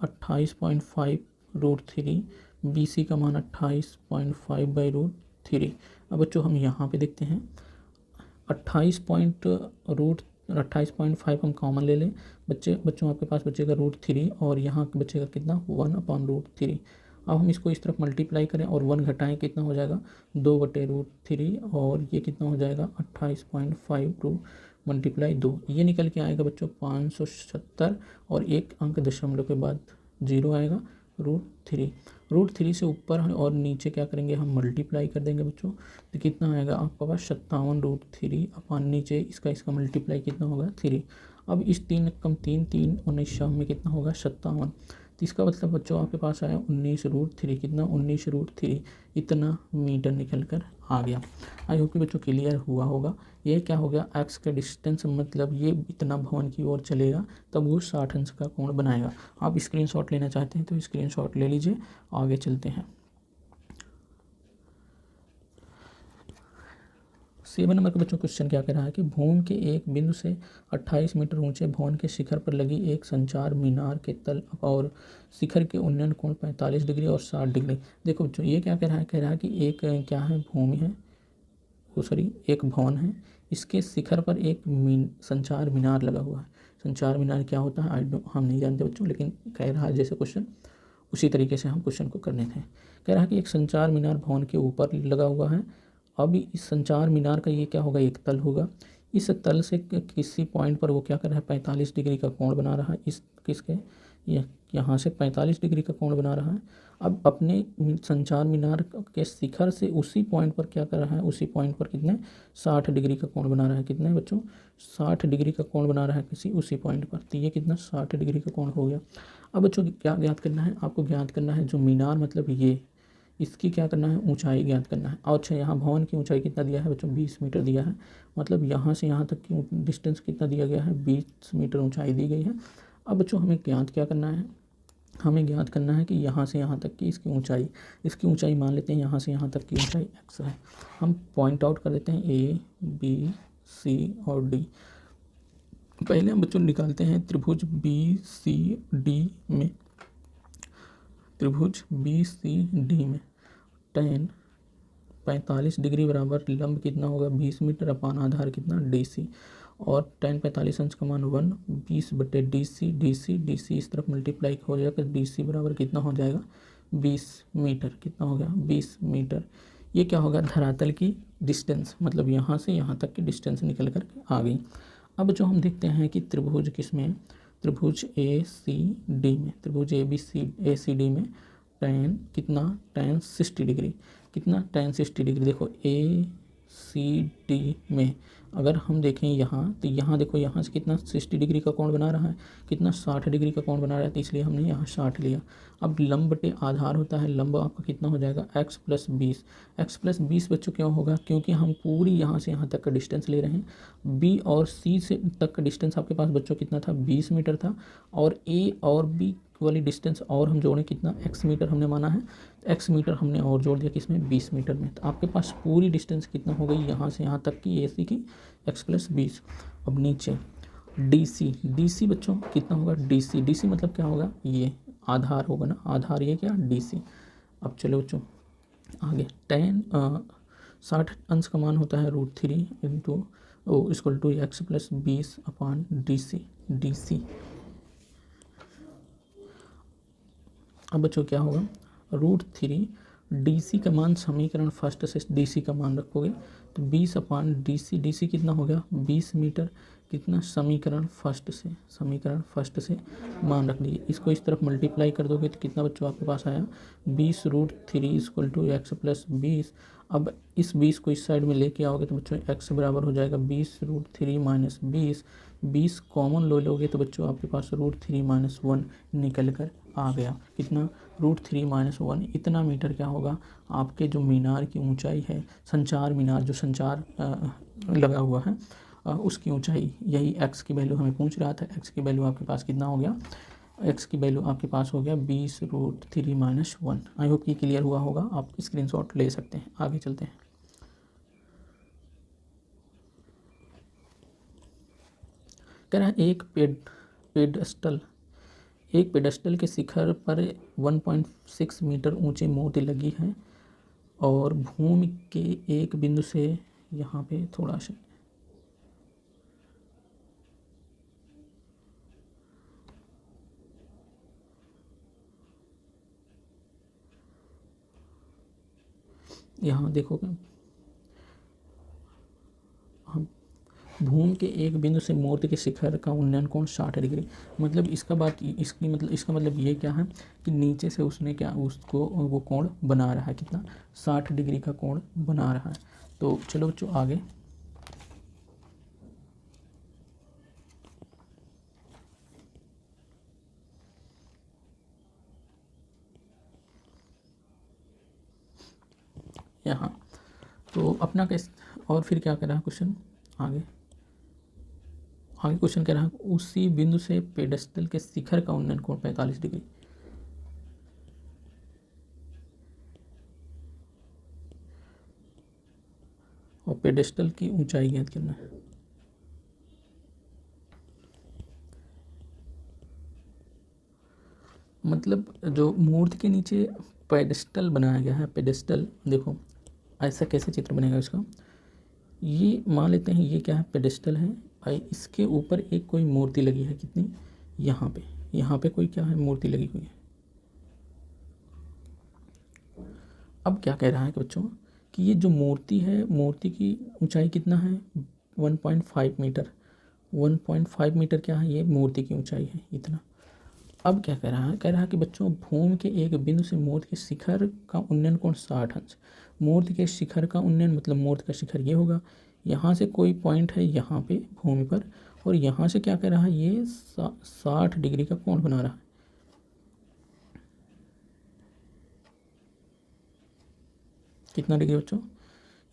28.5√3, BC का मान 28.5/√3। अब बच्चों हम यहाँ पे देखते हैं 28.5 हम कॉमन ले लें बच्चों आपके पास बचेगा √3 और यहाँ बचेगा कितना 1/√3। अब हम इसको इस तरफ मल्टीप्लाई करें और 1 घटाएं कितना हो जाएगा 2/√3 और ये कितना हो जाएगा 28.5 मल्टीप्लाई 2, ये निकल के आएगा बच्चों 570 और एक अंक दशमलव के बाद 0 आएगा √3 से ऊपर और नीचे क्या करेंगे हम मल्टीप्लाई कर देंगे बच्चों तो कितना आएगा आपके पास 57√3 अपान नीचे इसका मल्टीप्लाई कितना होगा 3। अब इस 3 कम 3 19 में कितना होगा 57, तो इसका मतलब बच्चों आपके पास आया 19√3 कितना 19√3 इतना मीटर निकल कर आ गया। आई होप कि बच्चों क्लियर हुआ होगा। ये क्या हो गया x का डिस्टेंस मतलब ये इतना भवन की ओर चलेगा तब वो 60 अंश का कोण बनाएगा। आप स्क्रीनशॉट लेना चाहते हैं तो स्क्रीनशॉट ले लीजिए, आगे चलते हैं। 7 नंबर का बच्चों क्वेश्चन क्या कह रहा है कि भूमि के एक बिंदु से 28 मीटर ऊंचे भवन के शिखर पर लगी एक संचार मीनार के तल और शिखर के उन्नयन कोण 45 डिग्री और 60 डिग्री। देखो बच्चों ये क्या कह रहा है कि एक क्या है भूमि है एक भवन है, इसके शिखर पर एक संचार मीनार लगा हुआ है। संचार मीनार क्या होता है हम नहीं जानते बच्चों, लेकिन कह रहा है जैसे क्वेश्चन उसी तरीके से हम क्वेश्चन को करने थे। कह रहा है कि एक संचार मीनार भवन के ऊपर लगा हुआ है। अब इस संचार मीनार का ये क्या होगा एक तल होगा, इस तल से किसी पॉइंट पर वो क्या कर रहा है 45 डिग्री का कोण बना रहा है। यहाँ से 45 डिग्री का कोण बना रहा है। अब अपने संचार मीनार के शिखर से उसी पॉइंट पर क्या कर रहा है, उसी पॉइंट पर कितने 60 डिग्री का कोण बना रहा है। कितने बच्चों 60 डिग्री का कोण बना रहा है उसी पॉइंट पर, तो ये कितना 60 डिग्री का कोण हो गया। अब बच्चों क्या ज्ञात करना है, आपको ज्ञात करना है जो मीनार मतलब ये इसकी क्या करना है ऊंचाई ज्ञात करना है। और अच्छा यहाँ भवन की ऊंचाई कितना दिया है बच्चों 20 मीटर दिया है, मतलब यहाँ से यहाँ तक की डिस्टेंस कितना दिया गया है 20 मीटर ऊंचाई दी गई है। अब बच्चों हमें ज्ञात क्या करना है, हमें ज्ञात करना है कि यहाँ से यहाँ तक की इसकी ऊंचाई मान लेते हैं यहाँ से यहाँ तक की ऊंचाई x है। हम पॉइंट आउट कर देते हैं A B C और D। पहले हम बच्चों निकालते हैं त्रिभुज BCD में, त्रिभुज BCD में tan 45 डिग्री बराबर लंब कितना होगा 20 मीटर अपान आधार कितना DC और tan 45 अंश का मान 1 20/DC इस तरफ मल्टीप्लाई हो जाएगा DC बराबर कितना हो जाएगा 20 मीटर। कितना हो गया 20 मीटर। ये क्या होगा धरातल की डिस्टेंस, मतलब यहाँ से यहाँ तक की डिस्टेंस निकल कर आ गई। अब जो हम देखते हैं कि त्रिभुज किसमें, त्रिभुज ACD में, त्रिभुज ACD में tan कितना tan 60 डिग्री, कितना tan 60 डिग्री। देखो सी डी में अगर हम देखें यहाँ, तो यहाँ देखो, यहाँ से कितना 60 डिग्री का कोण बना रहा है, कितना 60 डिग्री का कोण बना रहा है, तो इसलिए हमने यहाँ 60 लिया। अब लंब बटे आधार होता है, लंब आपका कितना हो जाएगा x + 20। x + 20 बच्चों क्यों होगा, क्योंकि हम पूरी यहाँ से यहाँ तक का डिस्टेंस ले रहे हैं। b और c से तक का डिस्टेंस आपके पास बच्चों कितना था, 20 मीटर था, और a और b वाली डिस्टेंस और हम जोड़ें कितना, x मीटर हमने माना है, x मीटर हमने और जोड़ दिया किसमें, 20 मीटर में। तो आपके पास पूरी डिस्टेंस कितना हो गई यहाँ से यहाँ तक की AC की, x + 20। अब नीचे DC बच्चों कितना होगा, DC मतलब क्या होगा, ये आधार होगा ना, आधार ये क्या, DC। अब चलो बच्चों आगे, 60 अंश का मान होता है √3 into equal to x + 20/DC। अब बच्चों क्या होगा, √3 DC का मान समीकरण फर्स्ट से DC का मान रखोगे तो 20/DC कितना हो गया, 20 मीटर, कितना, समीकरण फर्स्ट से मान रख लीजिए। इसको इस तरफ मल्टीप्लाई कर दोगे तो कितना बच्चों आपके पास आया, 20√3 = x + 20। अब इस 20 को इस साइड में लेके आओगे तो बच्चों x बराबर हो जाएगा 20√3 - 20। 20 कॉमन ले लोगे तो बच्चों आपके पास √3 - 1 निकल कर आ गया, कितना, √3 - 1। इतना मीटर क्या होगा, आपके जो मीनार की ऊंचाई है, संचार मीनार जो संचार लगा हुआ है, उसकी ऊंचाई, यही x की वैल्यू हमें पूछ रहा था। x की वैल्यू आपके पास कितना हो गया, x की वैल्यू आपके पास हो गया 20√3 - 1। आई होप कि क्लियर हुआ होगा, आप स्क्रीनशॉट ले सकते हैं। आगे चलते हैं। कह रहा है एक पेडस्टल के शिखर पर 1.6 मीटर ऊंची मूर्ति लगी है और भूमि के एक बिंदु से, यहाँ पे थोड़ा सा यहाँ देखोगे, हम भूमि के एक बिंदु से मूर्ति के शिखर का उन्नयन कोण 60 डिग्री। मतलब इसका मतलब ये क्या है कि नीचे से उसने क्या, उसको वो कोण बना रहा है, कितना, 60 डिग्री का कोण बना रहा है। तो चलो बच्चों आगे, यहाँ तो अपना कैसे, और फिर क्या कर रहा है क्वेश्चन, आगे क्वेश्चन कह रहा है उसी बिंदु से पेडस्टल के शिखर का उन्नयन कोण 45 डिग्री। और पेडस्टल की ऊंचाई ज्ञात करना है। मतलब जो मूर्ति के नीचे पेडस्टल बनाया गया है, पेडस्टल देखो ऐसा कैसे चित्र बनेगा इसका, ये मान लेते हैं ये क्या है, पेडस्टल है, और इसके ऊपर एक कोई मूर्ति लगी है, कितनी, यहाँ पे कोई क्या है, मूर्ति लगी हुई है। अब क्या कह रहा है कि बच्चों कि ये जो मूर्ति है, मूर्ति की ऊंचाई कितना है, 1.5 मीटर। 1.5 मीटर क्या है, ये मूर्ति की ऊंचाई है, इतना। अब क्या कह रहा है कि बच्चों भूमि के एक बिंदु से मूर्ति के शिखर का उन्नयन कोण 60 अंश। मूर्ति के शिखर का उन्नयन मतलब मूर्ति का शिखर ये होगा, यहाँ से कोई पॉइंट है यहाँ पे भूमि पर, और यहाँ से क्या कह रहा है, ये 60 डिग्री का कोण बना रहा है। कितना डिग्री बच्चों,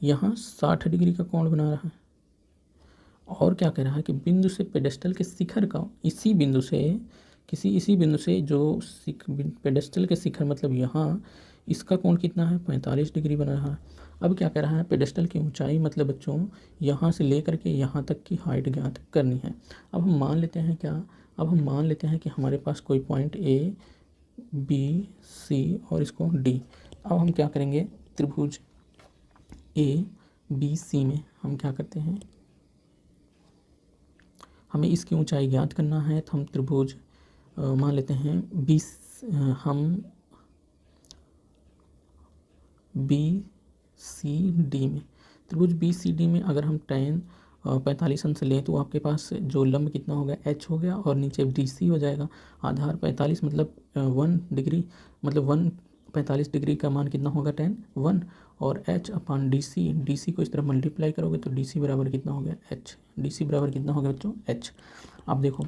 यहाँ 60 डिग्री का कोण बना रहा है। और क्या कह रहा है कि बिंदु से पेडेस्टल के शिखर का, इसी बिंदु से जो पेडेस्टल के शिखर मतलब यहाँ, इसका कोण कितना है, 45 डिग्री बना रहा है। अब क्या कह रहा है, पेडेस्टल की ऊंचाई मतलब बच्चों यहाँ से लेकर के यहाँ तक की हाइट ज्ञात करनी है। अब हम मान लेते हैं क्या, अब हम मान लेते हैं कि हमारे पास कोई पॉइंट A B C और इसको D। अब हम क्या करेंगे, त्रिभुज A B C में हम क्या करते हैं, हमें इसकी ऊंचाई ज्ञात करना है, तो हम त्रिभुज मान लेते हैं BCD में, त्रिभुज BCD में अगर हम tan 45 अंश लें तो आपके पास जो लंब कितना हो गया, H हो गया, और नीचे DC हो जाएगा। आधार 45 मतलब 1 डिग्री, मतलब 45 डिग्री का मान कितना होगा tan 1, और h अपान डी सी को इस तरफ मल्टीप्लाई करोगे तो डी सी बराबर कितना हो गया h, डी सी बराबर कितना हो गया बच्चों h। अब देखो,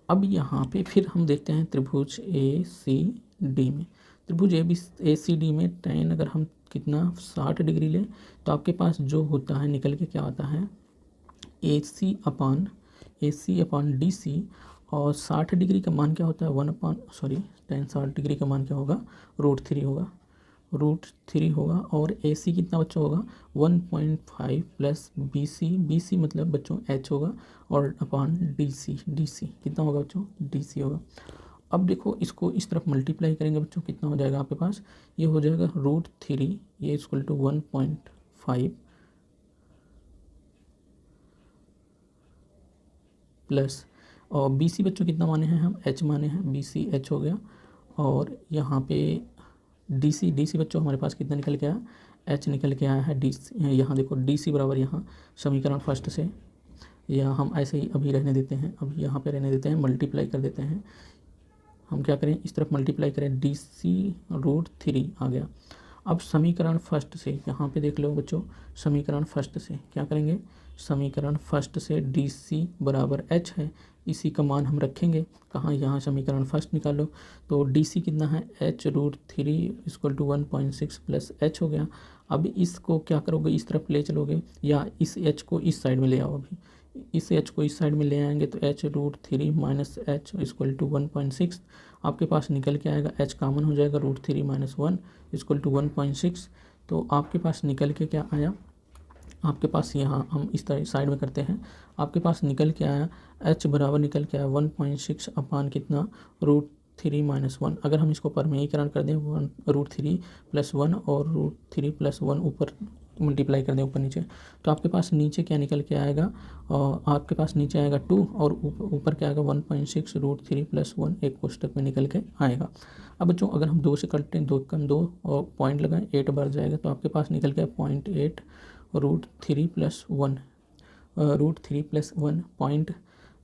अब यहाँ पे फिर हम देखते हैं त्रिभुज ए सी डी में, त्रिभुज ए सी डी में tan अगर हम कितना 60 डिग्री लें तो आपके पास जो होता है निकल के क्या आता है ए सी अपान डी सी, और 60 डिग्री का मान क्या होता है tan 60 डिग्री का मान क्या होगा √3 होगा, और ए सी कितना बच्चों होगा 1.5 प्लस बी सी मतलब बच्चों h होगा, और अपान डी सी कितना होगा बच्चों डी सी होगा। अब देखो इसको इस तरफ मल्टीप्लाई करेंगे बच्चों, कितना हो जाएगा आपके पास, ये हो जाएगा √3, ये इक्वल टू 1.5 प्लस, और बी सी बच्चों कितना माने हैं हम h माने हैं, बी सी h हो गया, और यहाँ पे डी सी बच्चों हमारे पास कितना निकल के आया h निकल के आया है डी सी। यहाँ देखो डी सी बराबर यहाँ समीकरण फर्स्ट से, या हम ऐसे ही अभी रहने देते हैं, अभी यहाँ पे रहने देते हैं, मल्टीप्लाई कर देते हैं। हम क्या करें, इस तरफ मल्टीप्लाई करें, डी सी √3 आ गया। अब समीकरण फर्स्ट से यहाँ पे देख लो बच्चों, समीकरण फर्स्ट से क्या करेंगे, समीकरण फर्स्ट से डी सी बराबर h है, इसी का मान हम रखेंगे कहाँ, यहाँ समीकरण फर्स्ट निकालो, तो डी सी कितना है h √3 equal to 1.6 plus h हो गया। अब इसको क्या करोगे, इस तरफ ले चलोगे, या इस h को इस साइड में ले आओ, अभी इस h को इस साइड में ले आएंगे तो h √3 minus h equal to 1.6 आपके पास निकल के आएगा, h कॉमन हो जाएगा, √3 माइनस 1 इक्वल टू 1.6, तो आपके पास निकल के क्या आया, आपके पास यहाँ हम इस तरह साइड में करते हैं, आपके पास निकल के आया h बराबर निकल के आया 1.6 अपान कितना √3 माइनस 1। अगर हम इसको परमेयीकरण कर दें √3 प्लस 1 और √3 प्लस 1 ऊपर मल्टीप्लाई कर दें ऊपर नीचे, तो आपके पास नीचे क्या निकल के आएगा, और आपके पास नीचे आएगा 2 और ऊपर क्या आएगा 1.6 √3 प्लस 1 एक कोष्टक में निकल के आएगा। अब बच्चों अगर हम 2 से करते हैं, 2 कम 2 और पॉइंट लगाएं 8 बढ़ जाएगा, तो आपके पास निकल के 0.8 √3 प्लस 1 पॉइंट,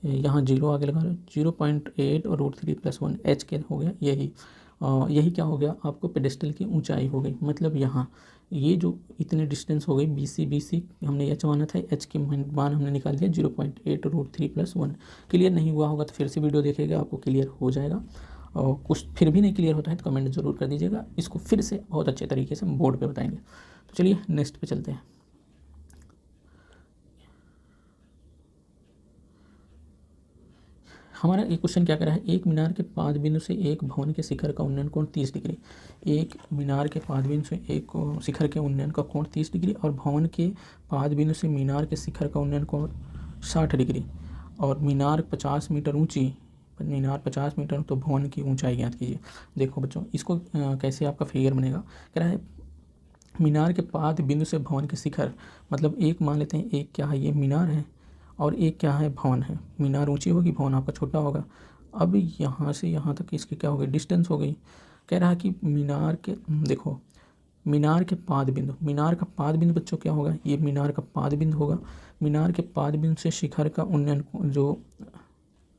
यहाँ 0 आगे लगा लो, 0.8 और √3 प्लस 1 h के हो गया, यही क्या हो गया आपको पेडेस्टल की ऊंचाई हो गई। मतलब यहाँ ये जो इतने डिस्टेंस हो गई बी सी हमने h माना था, h के मान हमने निकाल दिया 0.8 √3 प्लस 1। क्लियर नहीं हुआ होगा तो फिर से वीडियो देखिएगा, आपको क्लियर हो जाएगा, और कुछ फिर भी नहीं क्लियर होता है तो कमेंट ज़रूर कर दीजिएगा, इसको फिर से बहुत अच्छे तरीके से हम बोर्ड पे बताएंगे। तो चलिए नेक्स्ट पे चलते हैं। हमारा एक क्वेश्चन क्या कर रहा है, एक मीनार के पाद बिंदु से एक भवन के शिखर का उन्नयन कोण 30 डिग्री, एक मीनार के पाद बिंदु से एक शिखर के उन्नयन का कोण 30 डिग्री, और भवन के पाद बिंदु से मीनार के शिखर का उन्नयन कोण 60 डिग्री, और मीनार 50 मीटर ऊंची, मीनार 50 मीटर तो भवन की ऊंचाई ज्ञात कीजिए। देखो बच्चों इसको कैसे आपका फिगर बनेगा, कह रहा है मीनार के पाद बिंदु से भवन के शिखर, मतलब एक मान लेते हैं, एक क्या है ये मीनार है और एक क्या है भवन है, मीनार ऊंची होगी भवन आपका छोटा होगा। अब यहाँ से यहाँ तक इसकी क्या हो गई डिस्टेंस हो गई, कह रहा है कि मीनार के देखो मीनार के पाद बिंदु, मीनार का पाद बिंदु बच्चों क्या होगा, ये मीनार का पाद बिंदु होगा, मीनार के पाद बिंदु से शिखर का उन्नयन जो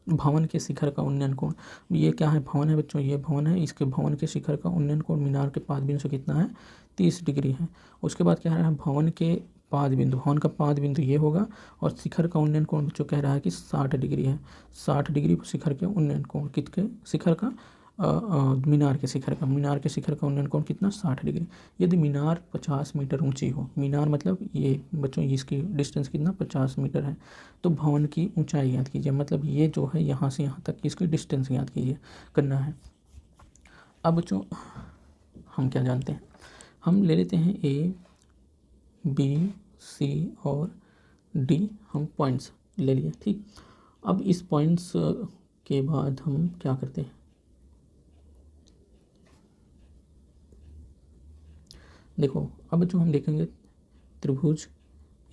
भवन के शिखर का उन्नयन कोण, ये क्या है भवन है बच्चों, ये भवन है, इसके भवन के शिखर का उन्नयन कोण मीनार के पाद बिंदु से कितना है 30 डिग्री है। उसके बाद क्या है भवन के पाद बिंदु, भवन का पाद बिंदु ये होगा, और शिखर का उन्नयन कोण बच्चों कह रहा है कि 60 डिग्री है, 60 डिग्री शिखर के उन्नयन कोण, किसके शिखर का मीनार के शिखर का उन्नयन कोण कितना 60 डिग्री। यदि मीनार 50 मीटर ऊंची हो, मीनार मतलब ये बच्चों इसकी डिस्टेंस कितना 50 मीटर है, तो भवन की ऊंचाई याद कीजिए, मतलब ये जो है यहाँ से यहाँ तक इसकी डिस्टेंस याद कीजिए करना है। अब बच्चों हम क्या जानते हैं, हम ले लेते हैं ए बी सी और डी, हम पॉइंट्स ले लिए ठीक। अब इस पॉइंट्स के बाद हम क्या करते हैं, देखो अब जो हम देखेंगे त्रिभुज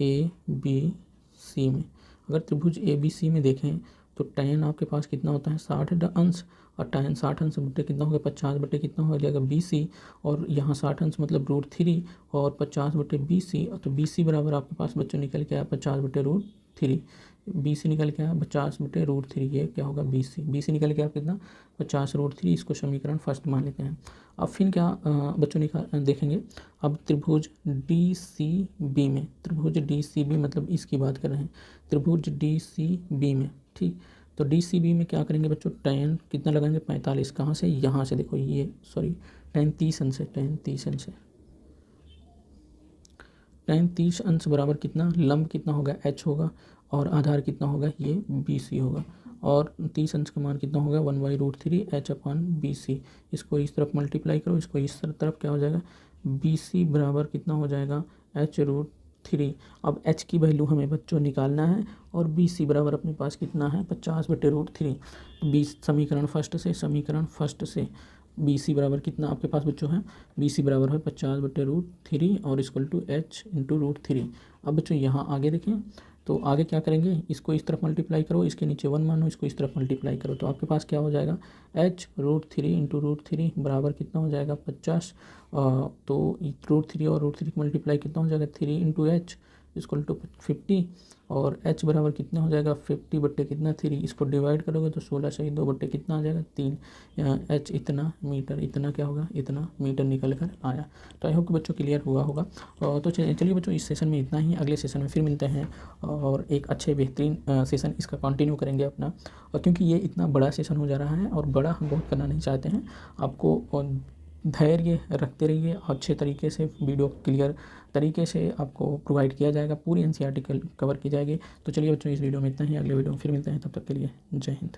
ए बी सी में, अगर त्रिभुज ए बी सी में देखें तो tan आपके पास कितना होता है 60 अंश, और tan 60 अंश बटे कितना हो गया 50 बटे कितना हो जाएगा BC, और यहाँ 60 अंश मतलब √3 और 50 बटे BC, तो BC बराबर आपके पास बच्चों निकल के आया 50 बटे √3, BC निकल के आया 50/√3, ये क्या होगा BC निकल के आया कितना 50/√3। इसको समीकरण फर्स्ट मान लेते हैं। अब फिर क्या बच्चों देखेंगे, अब त्रिभुज DCB में, त्रिभुज DCB मतलब इसकी बात कर रहे हैं, त्रिभुज DCB में, ठीक। तो DCB में क्या करेंगे बच्चों, tan कितना लगाएंगे 45, कहाँ से, यहाँ से देखो ये सॉरी tan 30 अंश से, tan 30 अंश से, tan 30 अंश बराबर कितना, लंब कितना होगा h होगा, और आधार कितना होगा ये BC होगा, और 30 अंश का मान कितना होगा 1/√3 h/BC। इसको इस तरफ मल्टीप्लाई करो, इसको इस तरफ क्या हो जाएगा, BC बराबर कितना हो जाएगा h√3। अब h की वैल्यू हमें बच्चों निकालना है, और BC बराबर अपने पास कितना है 50/√3। 20 समीकरण फर्स्ट से BC बराबर कितना आपके पास बच्चों है, BC बराबर है 50/√3 और इक्वल टू h/√3। अब बच्चों यहाँ आगे देखें, तो आगे क्या करेंगे, इसको इस तरफ मल्टीप्लाई करो, इसके नीचे 1 मानो, इसको इस तरफ मल्टीप्लाई करो, तो आपके पास क्या हो जाएगा h√3 × √3 बराबर कितना हो जाएगा 50। तो √3 और √3 मल्टीप्लाई कितना हो जाएगा 3 × h इक्वल टू 50, और h बराबर कितना हो जाएगा 50 बट्टे कितना 3, इसको डिवाइड करोगे तो 16 से 2 बट्टे कितना आ जाएगा 3, यहाँ h इतना मीटर, इतना क्या होगा इतना मीटर निकल कर आया। तो आई होप कि बच्चों क्लियर हुआ होगा। तो चलिए बच्चों इस सेशन में इतना ही, अगले सेशन में फिर मिलते हैं और एक अच्छे बेहतरीन सेशन इसका कंटिन्यू करेंगे अपना, और क्योंकि ये इतना बड़ा सेशन हो जा रहा है और बड़ा हम बहुत करना नहीं चाहते हैं, आपको धैर्य रखते रहिए, अच्छे तरीके से वीडियो क्लियर तरीके से आपको प्रोवाइड किया जाएगा, पूरी NCERT कवर की जाएगी। तो चलिए बच्चों इस वीडियो में इतना ही, अगले वीडियो में फिर मिलते हैं, तब तक के लिए जय हिंद।